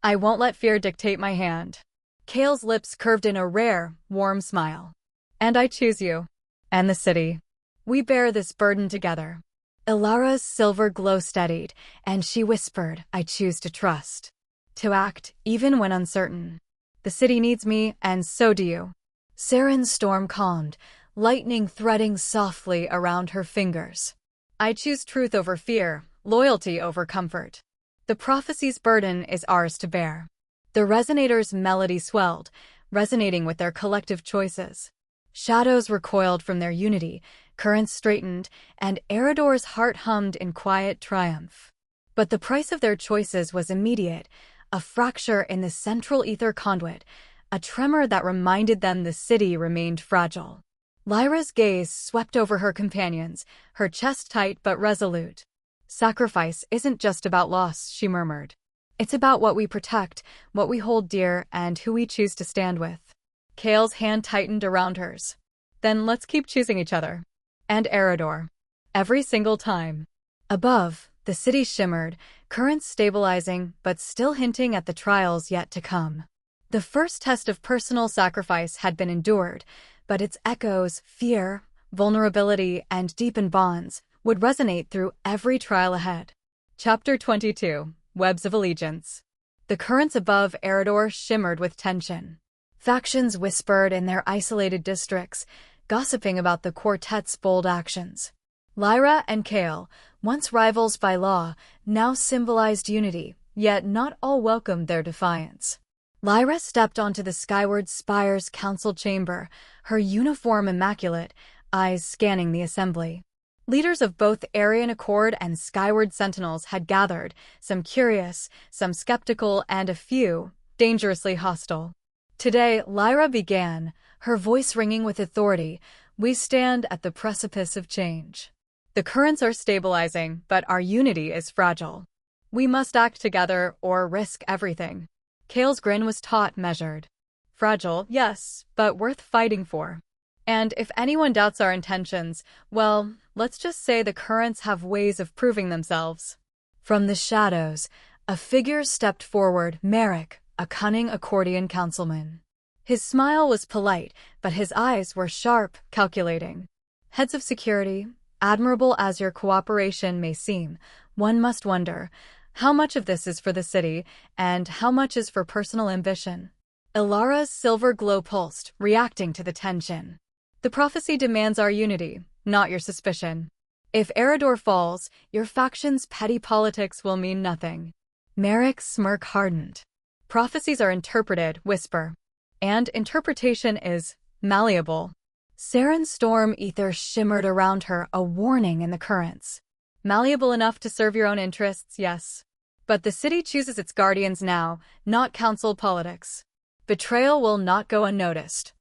I won't let fear dictate my hand. Kale's lips curved in a rare, warm smile. And I choose you. And the city. We bear this burden together. Ilara's silver glow steadied, and she whispered, I choose to trust. To act, even when uncertain. The city needs me, and so do you. Saren's storm calmed, lightning threading softly around her fingers. I choose truth over fear, loyalty over comfort. The prophecy's burden is ours to bear. The resonator's melody swelled, resonating with their collective choices. Shadows recoiled from their unity, currents straightened, and Aeridor's heart hummed in quiet triumph. But the price of their choices was immediate, a fracture in the central ether conduit, a tremor that reminded them the city remained fragile. Lyra's gaze swept over her companions, her chest tight but resolute. Sacrifice isn't just about loss, she murmured. It's about what we protect, what we hold dear, and who we choose to stand with. Kale's hand tightened around hers. Then let's keep choosing each other. And Aeridor. Every single time. Above, the city shimmered, currents stabilizing but still hinting at the trials yet to come. The first test of personal sacrifice had been endured, but its echoes, fear, vulnerability, and deepened bonds would resonate through every trial ahead. Chapter 22. Webs of Allegiance. The currents above Aeridor shimmered with tension. Factions whispered in their isolated districts, gossiping about the quartet's bold actions. Lyra and Kale, once rivals by law, now symbolized unity, yet not all welcomed their defiance. Lyra stepped onto the Skyward Spire's council chamber, her uniform immaculate, eyes scanning the assembly. Leaders of both Aryan Accord and Skyward Sentinels had gathered, some curious, some skeptical, and a few dangerously hostile. Today, Lyra began, her voice ringing with authority. We stand at the precipice of change. The currents are stabilizing, but our unity is fragile. We must act together or risk everything. Kale's grin was taut, measured. Fragile, yes, but worth fighting for. And if anyone doubts our intentions, well, let's just say the currents have ways of proving themselves. From the shadows, a figure stepped forward, Merrick, a cunning accordion councilman. His smile was polite, but his eyes were sharp, calculating. Heads of security, admirable as your cooperation may seem, one must wonder, how much of this is for the city, and how much is for personal ambition? Ilara's silver glow pulsed, reacting to the tension. The prophecy demands our unity, not your suspicion. If Aeridor falls, your faction's petty politics will mean nothing. Merrick's smirk hardened. Prophecies are interpreted, whisper. And interpretation is malleable. Saren's storm ether shimmered around her, a warning in the currents. Malleable enough to serve your own interests, yes. But the city chooses its guardians now, not council politics. Betrayal will not go unnoticed.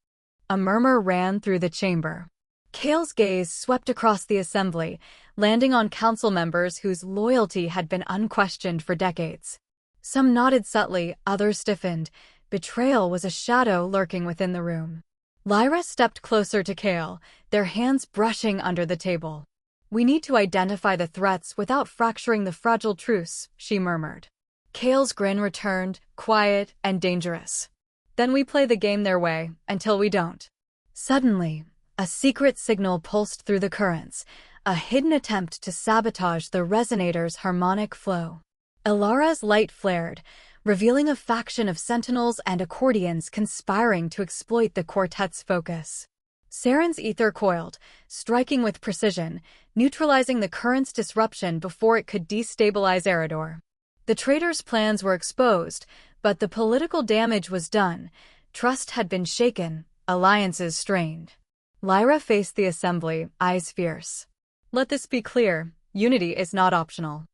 A murmur ran through the chamber. Kale's gaze swept across the assembly, landing on council members whose loyalty had been unquestioned for decades. Some nodded subtly, others stiffened. Betrayal was a shadow lurking within the room. Lyra stepped closer to Kale, their hands brushing under the table. We need to identify the threats without fracturing the fragile truce, she murmured. Kale's grin returned, quiet and dangerous. Then we play the game their way, until we don't. Suddenly, a secret signal pulsed through the currents, a hidden attempt to sabotage the resonator's harmonic flow. Ilara's light flared, revealing a faction of sentinels and accordions conspiring to exploit the quartet's focus. Saren's ether coiled, striking with precision, neutralizing the current's disruption before it could destabilize Aeridor. The traitors' plans were exposed, but the political damage was done. Trust had been shaken, alliances strained. Lyra faced the assembly, eyes fierce. Let this be clear, unity is not optional.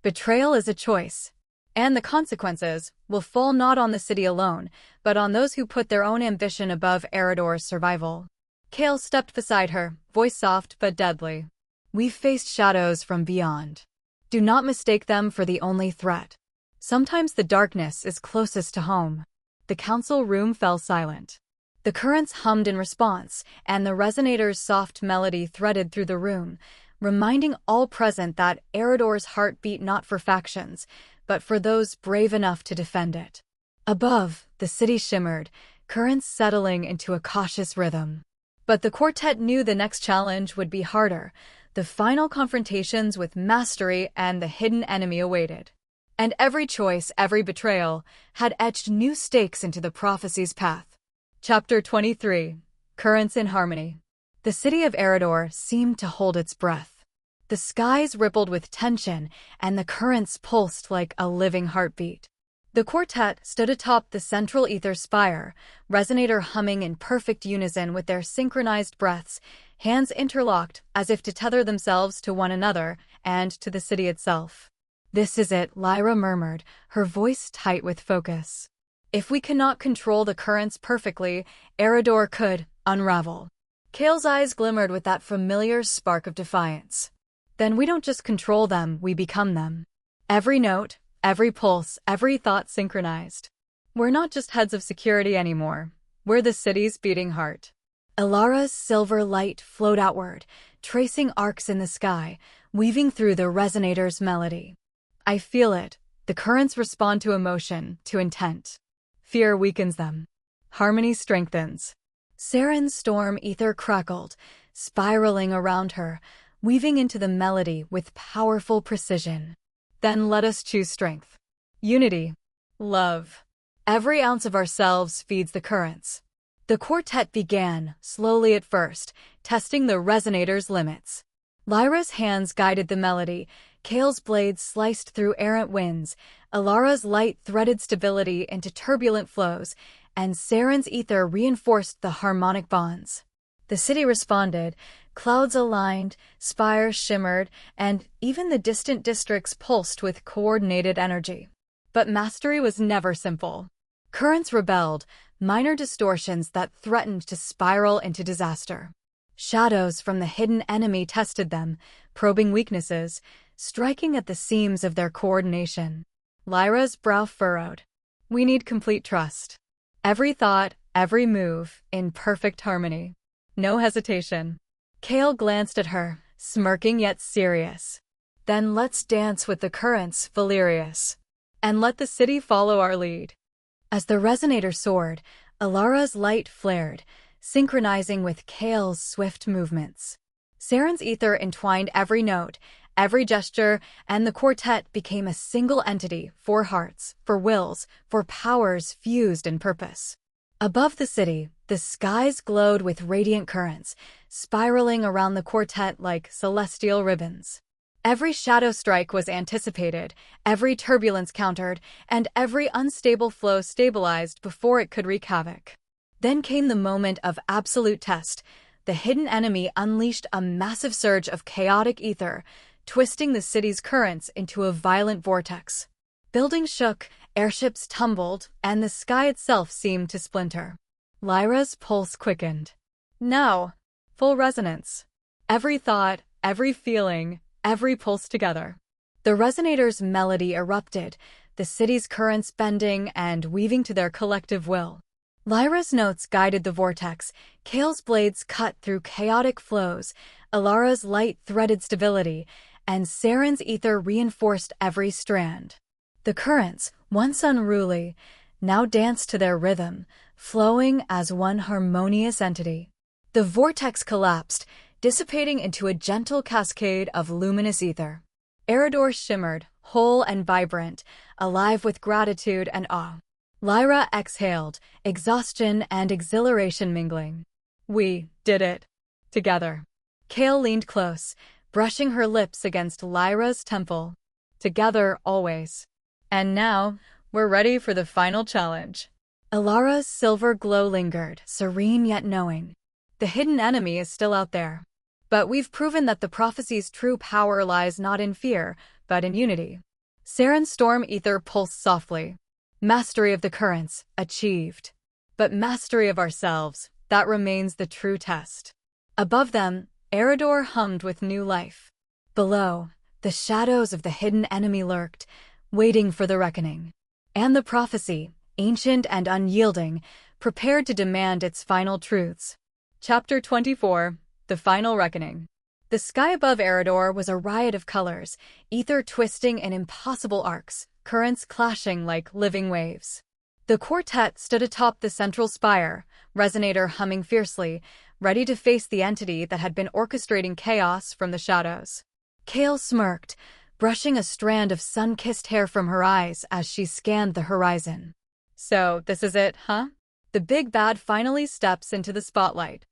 Betrayal is a choice. And the consequences will fall not on the city alone, but on those who put their own ambition above Aeridor's survival. Kale stepped beside her, voice soft but deadly. We've faced shadows from beyond. Do not mistake them for the only threat. Sometimes the darkness is closest to home. The council room fell silent. The currents hummed in response, and the resonator's soft melody threaded through the room, reminding all present that Aeridor's heart beat not for factions, but for those brave enough to defend it. Above, the city shimmered, currents settling into a cautious rhythm. But the quartet knew the next challenge would be harder. The final confrontations with mastery and the hidden enemy awaited. And every choice, every betrayal, had etched new stakes into the prophecy's path. Chapter 23. Currents in Harmony. The city of Aeridor seemed to hold its breath. The skies rippled with tension, and the currents pulsed like a living heartbeat. The quartet stood atop the central ether spire, resonator humming in perfect unison with their synchronized breaths, hands interlocked as if to tether themselves to one another and to the city itself. This is it, Lyra murmured, her voice tight with focus. If we cannot control the currents perfectly, Aeridor could unravel. Kale's eyes glimmered with that familiar spark of defiance. Then we don't just control them, we become them. Every note, every pulse, every thought synchronized. We're not just heads of security anymore. We're the city's beating heart. Ilara's silver light flowed outward, tracing arcs in the sky, weaving through the resonator's melody. I feel it. The currents respond to emotion, to intent. Fear weakens them. Harmony strengthens. Saren's storm ether crackled, spiraling around her, weaving into the melody with powerful precision. Then let us choose strength. Unity. Love. Every ounce of ourselves feeds the currents. The quartet began, slowly at first, testing the resonator's limits. Lyra's hands guided the melody, Kale's blades sliced through errant winds, Alara's light threaded stability into turbulent flows, and Saren's ether reinforced the harmonic bonds. The city responded, clouds aligned, spires shimmered, and even the distant districts pulsed with coordinated energy. But mastery was never simple. Currents rebelled, minor distortions that threatened to spiral into disaster. Shadows from the hidden enemy tested them, probing weaknesses, striking at the seams of their coordination. Lyra's brow furrowed. We need complete trust. Every thought, every move, in perfect harmony. No hesitation. Kale glanced at her, smirking yet serious. Then let's dance with the currents, Valerius. And let the city follow our lead. As the resonator soared, Alara's light flared, synchronizing with Kale's swift movements. Saren's ether entwined every note, every gesture, and the quartet became a single entity, for hearts, for wills, for powers fused in purpose. Above the city, the skies glowed with radiant currents, spiraling around the quartet like celestial ribbons. Every shadow strike was anticipated, every turbulence countered, and every unstable flow stabilized before it could wreak havoc. Then came the moment of absolute test. The hidden enemy unleashed a massive surge of chaotic ether, twisting the city's currents into a violent vortex. Buildings shook, airships tumbled, and the sky itself seemed to splinter. Lyra's pulse quickened. Now, full resonance. Every thought, every feeling, every pulse together. The resonator's melody erupted, the city's currents bending and weaving to their collective will. Lyra's notes guided the vortex, Kale's blades cut through chaotic flows, Alara's light threaded stability, and Saren's ether reinforced every strand. The currents, once unruly, now danced to their rhythm, flowing as one harmonious entity. The vortex collapsed, dissipating into a gentle cascade of luminous ether. Aeridor shimmered, whole and vibrant, alive with gratitude and awe. Lyra exhaled, exhaustion and exhilaration mingling. We did it. Together. Kale leaned close, brushing her lips against Lyra's temple. Together always. And now, we're ready for the final challenge. Alara's silver glow lingered, serene yet knowing. The hidden enemy is still out there. But we've proven that the prophecy's true power lies not in fear, but in unity. Saren's storm ether pulsed softly. Mastery of the currents, achieved. But mastery of ourselves, that remains the true test. Above them, Aeridor hummed with new life. Below, the shadows of the hidden enemy lurked, waiting for the reckoning. And the prophecy, ancient and unyielding, prepared to demand its final truths. Chapter 24, The Final Reckoning. The sky above Aeridor was a riot of colors, ether twisting in impossible arcs, currents clashing like living waves. The quartet stood atop the central spire, resonator humming fiercely, ready to face the entity that had been orchestrating chaos from the shadows. Kale smirked, brushing a strand of sun-kissed hair from her eyes as she scanned the horizon. So, this is it, huh? The big bad finally steps into the spotlight.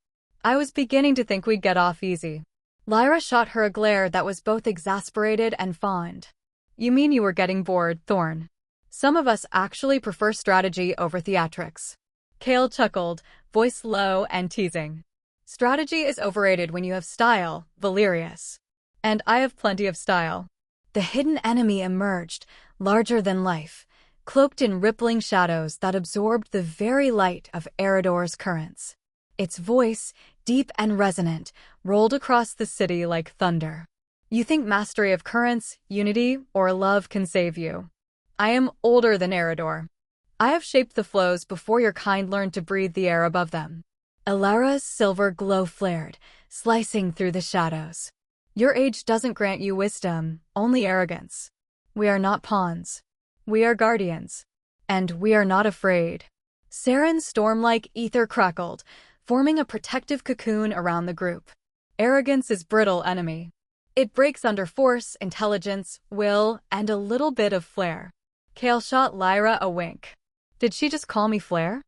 I was beginning to think we'd get off easy. Lyra shot her a glare that was both exasperated and fond. You mean you were getting bored, Thorn? Some of us actually prefer strategy over theatrics. Kale chuckled, voice low and teasing. Strategy is overrated when you have style, Valerius. And I have plenty of style. The hidden enemy emerged, larger than life, cloaked in rippling shadows that absorbed the very light of Aeridor's currents. Its voice, deep and resonant, rolled across the city like thunder. You think mastery of currents, unity, or love can save you? I am older than Aeridor. I have shaped the flows before your kind learned to breathe the air above them. Alara's silver glow flared, slicing through the shadows. Your age doesn't grant you wisdom, only arrogance. We are not pawns. We are guardians. And we are not afraid. Saren's storm-like ether crackled, forming a protective cocoon around the group. Arrogance is brittle enemy. It breaks under force, intelligence, will, and a little bit of flair. Kale shot Lyra a wink. Did she just call me flair?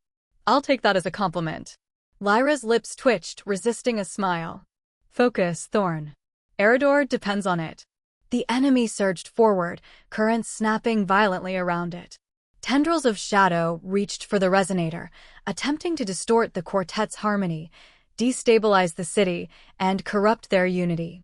I'll take that as a compliment. Lyra's lips twitched, resisting a smile. Focus, Thorn. Aeridor depends on it. The enemy surged forward, currents snapping violently around it. Tendrils of shadow reached for the resonator, attempting to distort the quartet's harmony, destabilize the city, and corrupt their unity.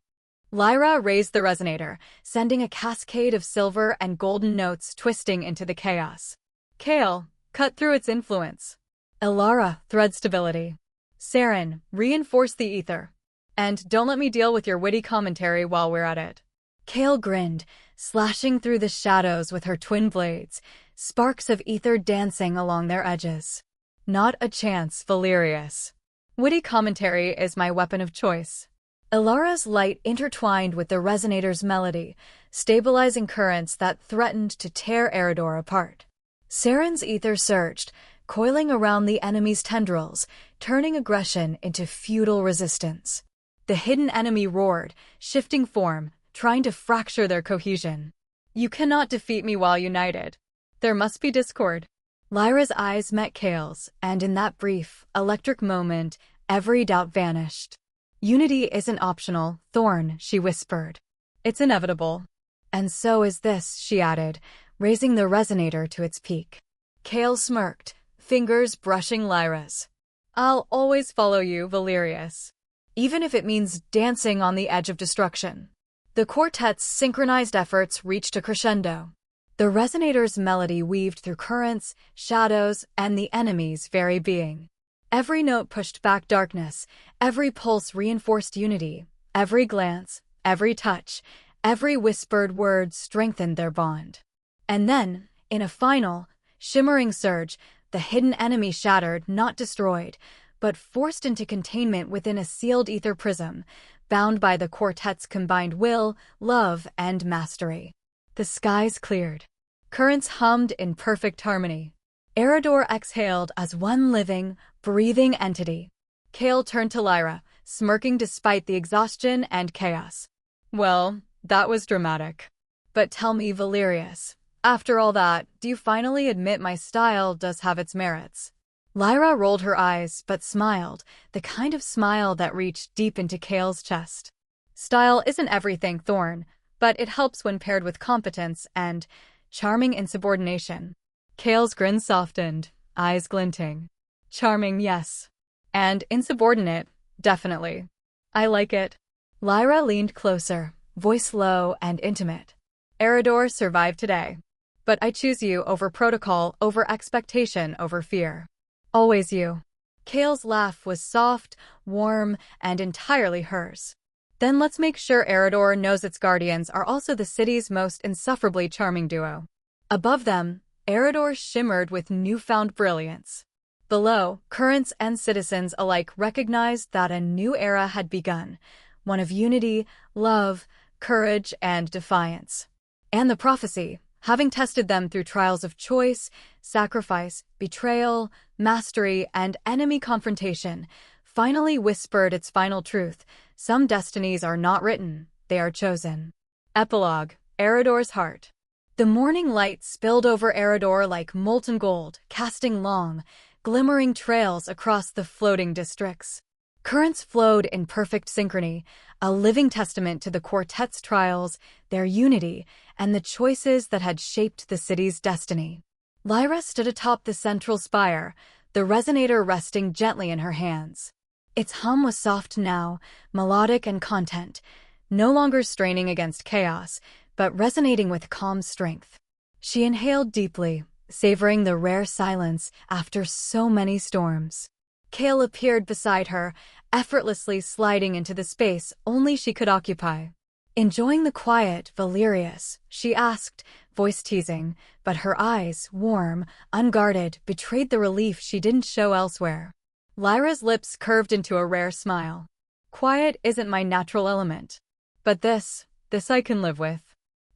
Lyra raised the resonator, sending a cascade of silver and golden notes twisting into the chaos. Kale, cut through its influence. Elara, thread stability. Saren, reinforce the ether. And don't let me deal with your witty commentary while we're at it. Kale grinned, slashing through the shadows with her twin blades, sparks of ether dancing along their edges. Not a chance, Valerius. Witty commentary is my weapon of choice. Elara's light intertwined with the resonator's melody, stabilizing currents that threatened to tear Aeridor apart. Saren's ether surged, coiling around the enemy's tendrils, turning aggression into futile resistance. The hidden enemy roared, shifting form, trying to fracture their cohesion. You cannot defeat me while united. There must be discord. Lyra's eyes met Kale's, and in that brief, electric moment, every doubt vanished. Unity isn't optional, Thorn, she whispered. It's inevitable. And so is this, she added, raising the resonator to its peak. Kale smirked, fingers brushing Lyra's. I'll always follow you, Valerius. Even if it means dancing on the edge of destruction. The quartet's synchronized efforts reached a crescendo. The resonator's melody weaved through currents, shadows, and the enemy's very being. Every note pushed back darkness, every pulse reinforced unity, every glance, every touch, every whispered word strengthened their bond. And then, in a final, shimmering surge, the hidden enemy shattered, not destroyed, but forced into containment within a sealed ether prism, bound by the quartet's combined will, love, and mastery. The skies cleared. Currents hummed in perfect harmony. Aeridor exhaled as one living, breathing entity. Kale turned to Lyra, smirking despite the exhaustion and chaos. Well, that was dramatic. But tell me, Valerius, after all that, do you finally admit my style does have its merits? Lyra rolled her eyes, but smiled, the kind of smile that reached deep into Kale's chest. Style isn't everything, Thorn, but it helps when paired with competence and charming insubordination. Kale's grin softened, eyes glinting. Charming, yes. And insubordinate, definitely. I like it. Lyra leaned closer, voice low and intimate. Aeridor survived today. But I choose you over protocol, over expectation, over fear. Always you. Kale's laugh was soft, warm, and entirely hers. Then let's make sure Aeridor knows its guardians are also the city's most insufferably charming duo. Above them, Aeridor shimmered with newfound brilliance. Below, currents and citizens alike recognized that a new era had begun, one of unity, love, courage, and defiance. And the prophecy, having tested them through trials of choice, sacrifice, betrayal, mastery, and enemy confrontation, finally whispered its final truth: some destinies are not written, they are chosen. Epilogue: Aeridor's heart. The morning light spilled over Aeridor like molten gold, casting long, glimmering trails across the floating districts. Currents flowed in perfect synchrony, a living testament to the quartet's trials, their unity, and the choices that had shaped the city's destiny. Lyra stood atop the central spire, the resonator resting gently in her hands. Its hum was soft now, melodic and content, no longer straining against chaos, but resonating with calm strength. She inhaled deeply, savoring the rare silence after so many storms. Kale appeared beside her, effortlessly sliding into the space only she could occupy. Enjoying the quiet, Valerius? She asked, voice teasing, but her eyes, warm, unguarded, betrayed the relief she didn't show elsewhere. Lyra's lips curved into a rare smile. Quiet isn't my natural element. But this I can live with.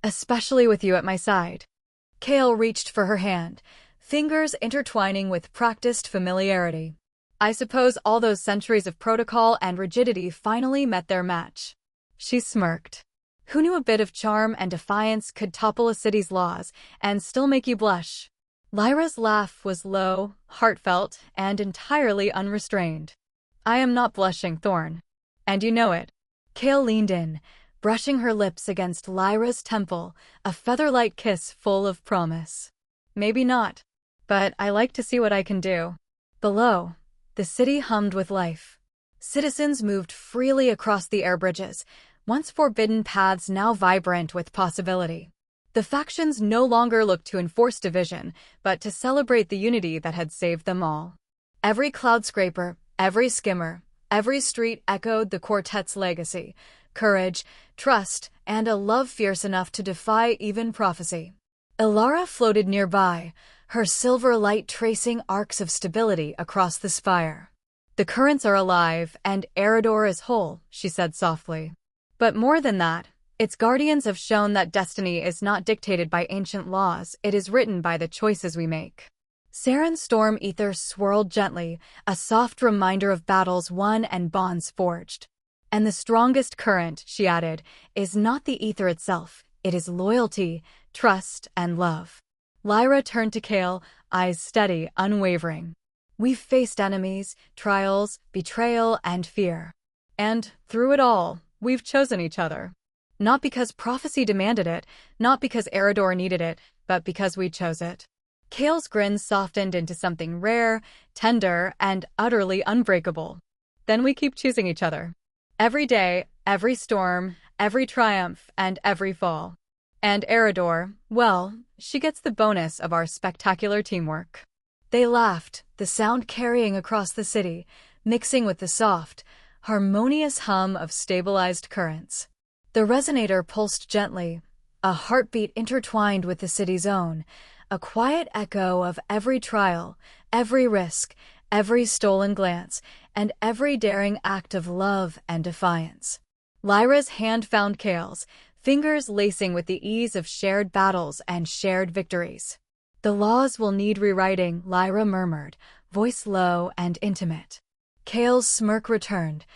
Especially with you at my side. Kale reached for her hand, fingers intertwining with practiced familiarity. I suppose all those centuries of protocol and rigidity finally met their match. She smirked. Who knew a bit of charm and defiance could topple a city's laws and still make you blush? Lyra's laugh was low, heartfelt, and entirely unrestrained. I am not blushing, Thorn. And you know it. Kale leaned in, brushing her lips against Lyra's temple, a feather-light kiss full of promise. Maybe not, but I like to see what I can do. Below, the city hummed with life. Citizens moved freely across the air bridges, once forbidden paths now vibrant with possibility. The factions no longer looked to enforce division, but to celebrate the unity that had saved them all. Every cloudscraper, every skimmer, every street echoed the quartet's legacy: courage, trust, and a love fierce enough to defy even prophecy. Ilara floated nearby, her silver light tracing arcs of stability across the spire. The currents are alive, and Aeridor is whole, she said softly. But more than that, its guardians have shown that destiny is not dictated by ancient laws, it is written by the choices we make. Saren's storm ether swirled gently, a soft reminder of battles won and bonds forged. And the strongest current, she added, is not the ether itself, it is loyalty, trust, and love. Lyra turned to Kale, eyes steady, unwavering. We've faced enemies, trials, betrayal, and fear. And, through it all, we've chosen each other. Not because prophecy demanded it, not because Aeridor needed it, but because we chose it. Kale's grin softened into something rare, tender, and utterly unbreakable. Then we keep choosing each other. Every day, every storm, every triumph, and every fall. And Aeridor, well, she gets the bonus of our spectacular teamwork. They laughed, the sound carrying across the city, mixing with the soft, harmonious hum of stabilized currents. The resonator pulsed gently, a heartbeat intertwined with the city's own, a quiet echo of every trial, every risk, every stolen glance, and every daring act of love and defiance. Lyra's hand found Kale's, fingers lacing with the ease of shared battles and shared victories. The laws will need rewriting, Lyra murmured, voice low and intimate. Kale's smirk returned,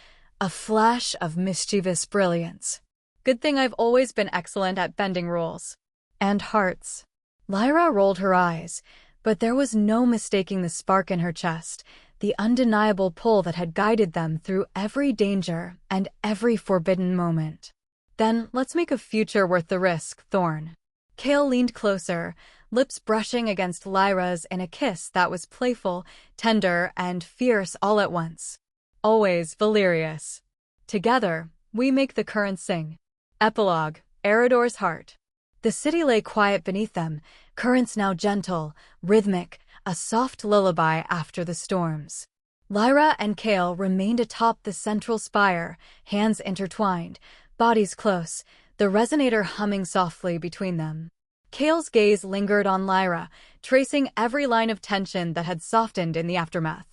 a flash of mischievous brilliance. Good thing I've always been excellent at bending rules. And hearts. Lyra rolled her eyes, but there was no mistaking the spark in her chest, the undeniable pull that had guided them through every danger and every forbidden moment. Then let's make a future worth the risk, Thorn. Kale leaned closer, lips brushing against Lyra's in a kiss that was playful, tender, and fierce all at once. Always Valerius. Together, we make the currents sing. Epilogue, Aeridor's heart. The city lay quiet beneath them, currents now gentle, rhythmic, a soft lullaby after the storms. Lyra and Kale remained atop the central spire, hands intertwined, bodies close, the resonator humming softly between them. Kale's gaze lingered on Lyra, tracing every line of tension that had softened in the aftermath.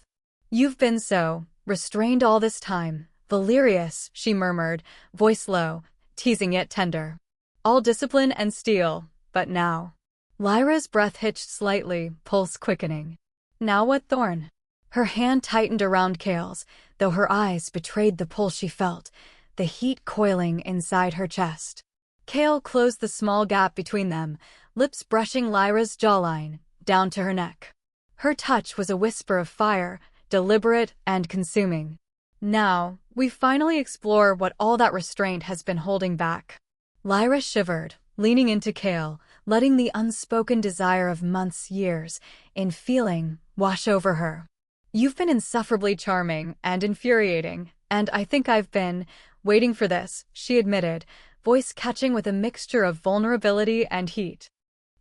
You've been so restrained all this time, Valerius, she murmured, voice low, teasing yet tender. All discipline and steel, but now. Lyra's breath hitched slightly, pulse quickening. Now what, Thorn? Her hand tightened around Kale's, though her eyes betrayed the pull she felt, the heat coiling inside her chest. Kale closed the small gap between them, lips brushing Lyra's jawline, down to her neck. Her touch was a whisper of fire, deliberate and consuming. Now, we finally explore what all that restraint has been holding back. Lyra shivered, leaning into Kale, letting the unspoken desire of months, years, in feeling, wash over her. You've been insufferably charming and infuriating, and I think I've been waiting for this, she admitted, voice catching with a mixture of vulnerability and heat.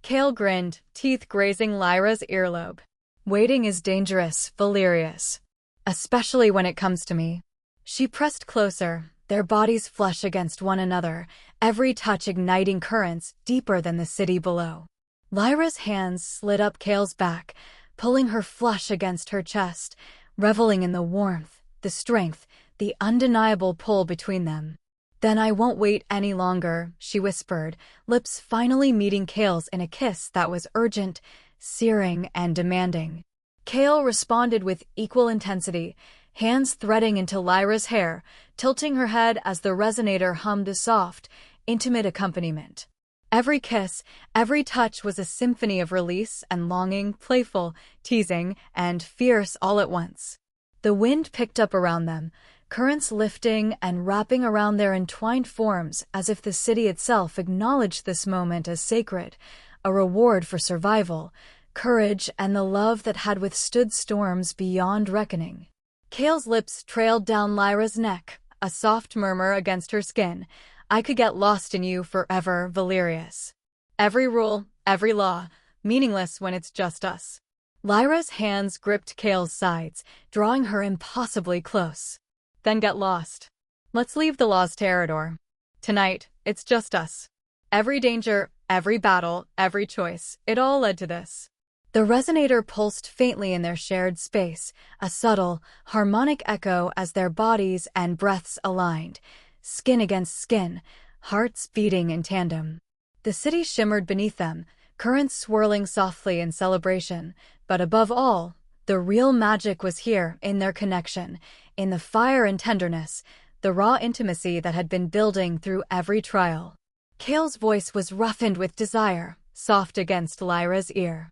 Kale grinned, teeth grazing Lyra's earlobe. Waiting is dangerous, Valerius. Especially when it comes to me. She pressed closer, their bodies flush against one another, every touch igniting currents deeper than the city below. Lyra's hands slid up Kale's back, pulling her flush against her chest, reveling in the warmth, the strength, the undeniable pull between them. Then I won't wait any longer, she whispered, lips finally meeting Kale's in a kiss that was urgent, searing, and demanding. Kale responded with equal intensity, hands threading into Lyra's hair, tilting her head as the resonator hummed a soft, intimate accompaniment. Every kiss, every touch was a symphony of release and longing, playful, teasing, and fierce all at once. The wind picked up around them, currents lifting and wrapping around their entwined forms as if the city itself acknowledged this moment as sacred, a reward for survival, courage, and the love that had withstood storms beyond reckoning. Kale's lips trailed down Lyra's neck, a soft murmur against her skin. I could get lost in you forever, Valerius. Every rule, every law, meaningless when it's just us. Lyra's hands gripped Kale's sides, drawing her impossibly close. Then get lost. Let's leave the laws to Aeridor. Tonight, it's just us. Every danger, every battle, every choice, it all led to this. The resonator pulsed faintly in their shared space, a subtle, harmonic echo as their bodies and breaths aligned, skin against skin, hearts beating in tandem. The city shimmered beneath them, currents swirling softly in celebration, but above all, the real magic was here in their connection, in the fire and tenderness, the raw intimacy that had been building through every trial. Kale's voice was roughened with desire, soft against Lyra's ear.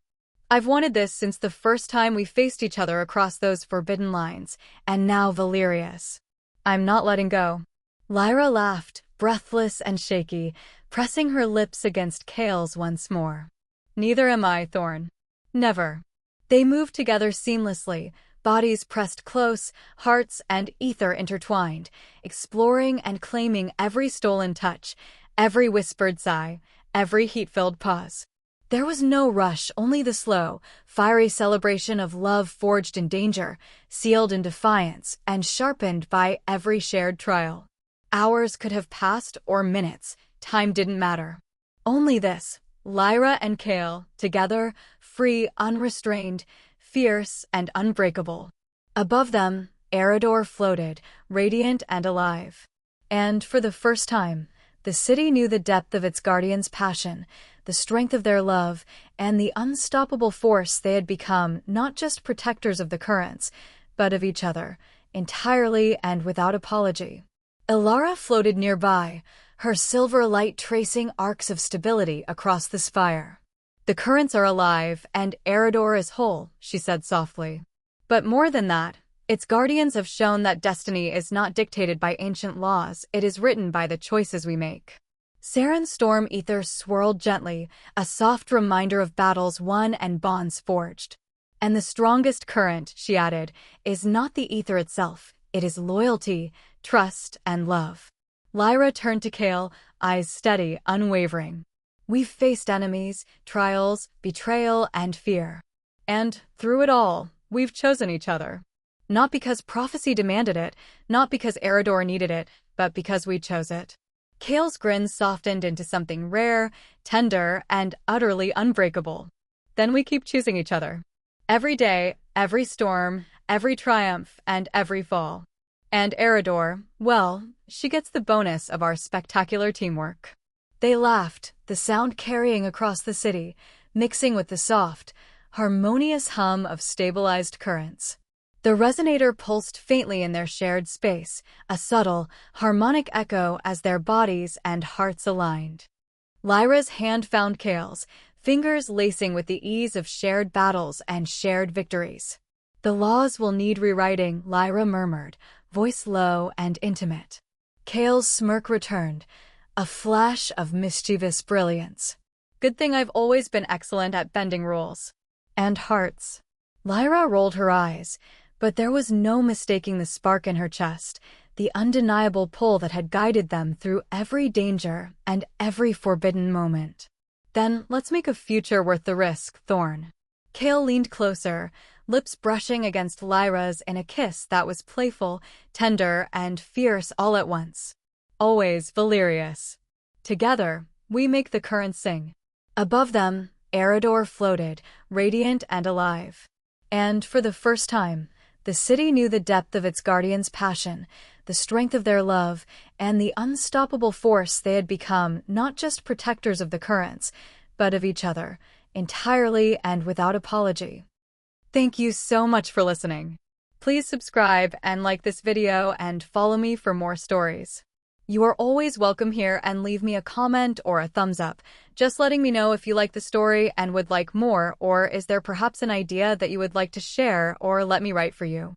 I've wanted this since the first time we faced each other across those forbidden lines, and now Valerius. I'm not letting go. Lyra laughed, breathless and shaky, pressing her lips against Kale's once more. Neither am I, Thorn. Never. They moved together seamlessly, bodies pressed close, hearts and ether intertwined, exploring and claiming every stolen touch, every whispered sigh, every heat-filled pause. There was no rush, only the slow, fiery celebration of love forged in danger, sealed in defiance, and sharpened by every shared trial. Hours could have passed or minutes, time didn't matter. Only this, Lyra and Kale, together, free, unrestrained, fierce, and unbreakable. Above them, Aeridor floated, radiant and alive. And, for the first time, the city knew the depth of its guardian's passion, the strength of their love, and the unstoppable force they had become, not just protectors of the currents, but of each other, entirely and without apology. Ilara floated nearby, her silver light tracing arcs of stability across the spire. The currents are alive, and Aeridor is whole, she said softly. But more than that, its guardians have shown that destiny is not dictated by ancient laws, it is written by the choices we make. Saren's storm ether swirled gently, a soft reminder of battles won and bonds forged. And the strongest current, she added, is not the ether itself, it is loyalty, trust, and love. Lyra turned to Kale, eyes steady, unwavering. We've faced enemies, trials, betrayal, and fear. And, through it all, we've chosen each other. Not because prophecy demanded it, not because Aeridor needed it, but because we chose it. Kale's grin softened into something rare, tender, and utterly unbreakable. Then we keep choosing each other. Every day, every storm, every triumph, and every fall. And Aeridor, well, she gets the bonus of our spectacular teamwork. They laughed, the sound carrying across the city, mixing with the soft, harmonious hum of stabilized currents. The resonator pulsed faintly in their shared space, a subtle, harmonic echo as their bodies and hearts aligned. Lyra's hand found Kale's, fingers lacing with the ease of shared battles and shared victories. The laws will need rewriting, Lyra murmured, voice low and intimate. Kale's smirk returned, a flash of mischievous brilliance. Good thing I've always been excellent at bending rules. And hearts. Lyra rolled her eyes, but there was no mistaking the spark in her chest, the undeniable pull that had guided them through every danger and every forbidden moment. Then let's make a future worth the risk, Thorn. Kale leaned closer, lips brushing against Lyra's in a kiss that was playful, tender, and fierce all at once. Always Valerius. Together, we make the currents sing. Above them, Aeridor floated, radiant and alive. And, for the first time, the city knew the depth of its guardian's passion, the strength of their love, and the unstoppable force they had become, not just protectors of the currents, but of each other, entirely and without apology. Thank you so much for listening. Please subscribe and like this video and follow me for more stories. You are always welcome here, and leave me a comment or a thumbs up, just letting me know if you like the story and would like more, or is there perhaps an idea that you would like to share or let me write for you.